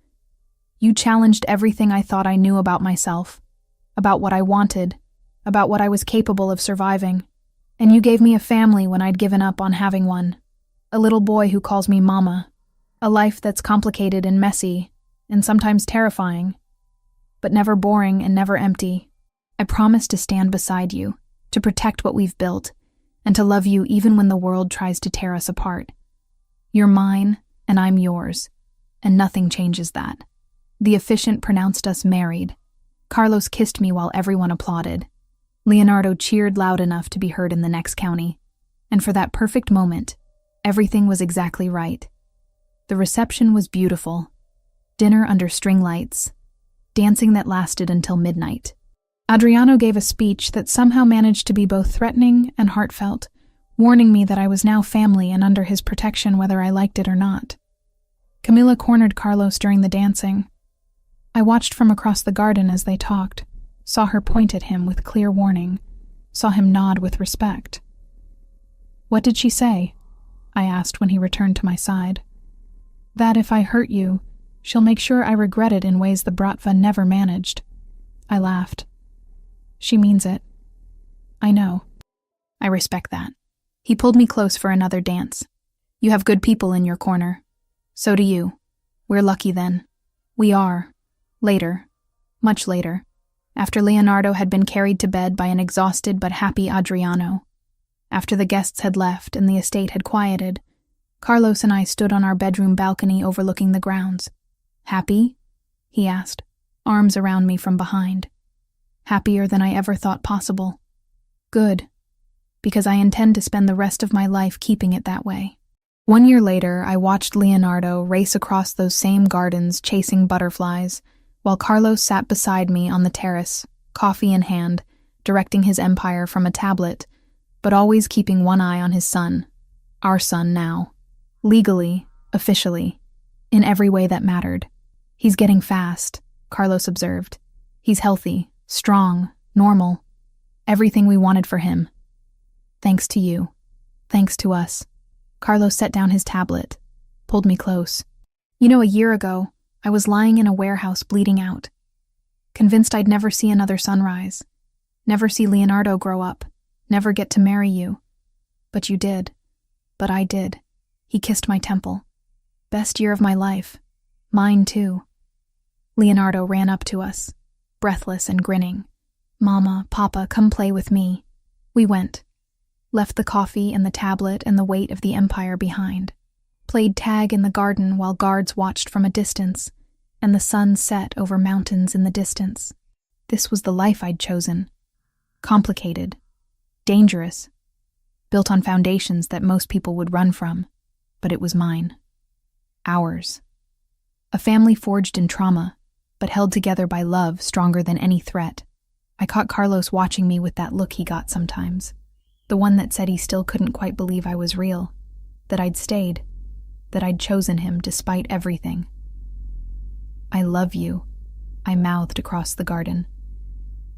S1: You challenged everything I thought I knew about myself, about what I wanted, about what I was capable of surviving. And you gave me a family when I'd given up on having one. A little boy who calls me Mama. A life that's complicated and messy, and sometimes terrifying, but never boring and never empty. I promise to stand beside you, to protect what we've built, and to love you even when the world tries to tear us apart. You're mine, and I'm yours, and nothing changes that. The officiant pronounced us married. Carlos kissed me while everyone applauded. Leonardo cheered loud enough to be heard in the next county. And for that perfect moment, everything was exactly right. The reception was beautiful. Dinner under string lights. Dancing that lasted until midnight. Adriano gave a speech that somehow managed to be both threatening and heartfelt, warning me that I was now family and under his protection whether I liked it or not. Camilla cornered Carlos during the dancing. I watched from across the garden as they talked, saw her point at him with clear warning, saw him nod with respect. "What did she say?" I asked when he returned to my side. "That if I hurt you, she'll make sure I regret it in ways the Bratva never managed." I laughed. "She means it." "I know. I respect that." He pulled me close for another dance. "You have good people in your corner. So do you. We're lucky then." We are. Later. Much later. After Leonardo had been carried to bed by an exhausted but happy Adriano. After the guests had left and the estate had quieted, Carlos and I stood on our bedroom balcony overlooking the grounds. "Happy?" he asked, arms around me from behind. "Happier than I ever thought possible." "Good, because I intend to spend the rest of my life keeping it that way." 1 year later, I watched Leonardo race across those same gardens chasing butterflies, while Carlos sat beside me on the terrace, coffee in hand, directing his empire from a tablet, but always keeping one eye on his son. Our son now. Legally, officially, in every way that mattered. "He's getting fast," Carlos observed. "He's healthy, strong, normal. Everything we wanted for him. Thanks to you. Thanks to us." Carlos set down his tablet, pulled me close. "You know, a year ago, I was lying in a warehouse bleeding out. Convinced I'd never see another sunrise. Never see Leonardo grow up. Never get to marry you. But you did. But I did. He kissed my temple. Best year of my life. Mine, too. Leonardo ran up to us, breathless and grinning. Mama, Papa, come play with me. We went. Left the coffee and the tablet and the weight of the empire behind. Played tag in the garden while guards watched from a distance, and the sun set over mountains in the distance. This was the life I'd chosen. Complicated. Dangerous. Built on foundations that most people would run from. But it was mine. Ours. A family forged in trauma, but held together by love stronger than any threat. I caught Carlos watching me with that look he got sometimes. The one that said he still couldn't quite believe I was real. That I'd stayed. That I'd chosen him despite everything. I love you, I mouthed across the garden.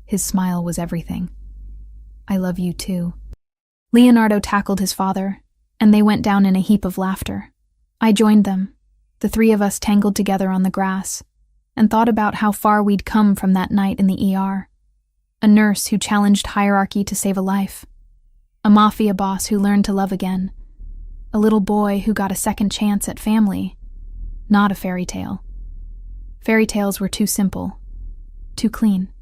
S1: His smile was everything. I love you too. Leonardo tackled his father, and they went down in a heap of laughter. I joined them, the three of us tangled together on the grass, and thought about how far we'd come from that night in the ER. A nurse who challenged hierarchy to save a life. A mafia boss who learned to love again. A little boy who got a second chance at family. Not a fairy tale. Fairy tales were too simple, too clean.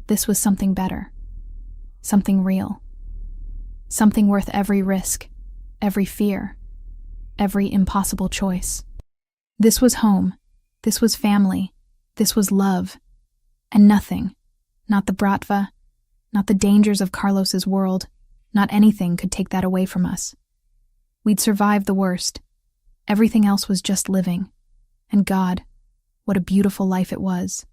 S1: This was something better. Something real. Something worth every risk, every fear, every impossible choice. This was home. This was family. This was love. And nothing, not the bratva, not the dangers of Carlos's world, not anything could take that away from us. We'd survived the worst. Everything else was just living. And God, what a beautiful life it was.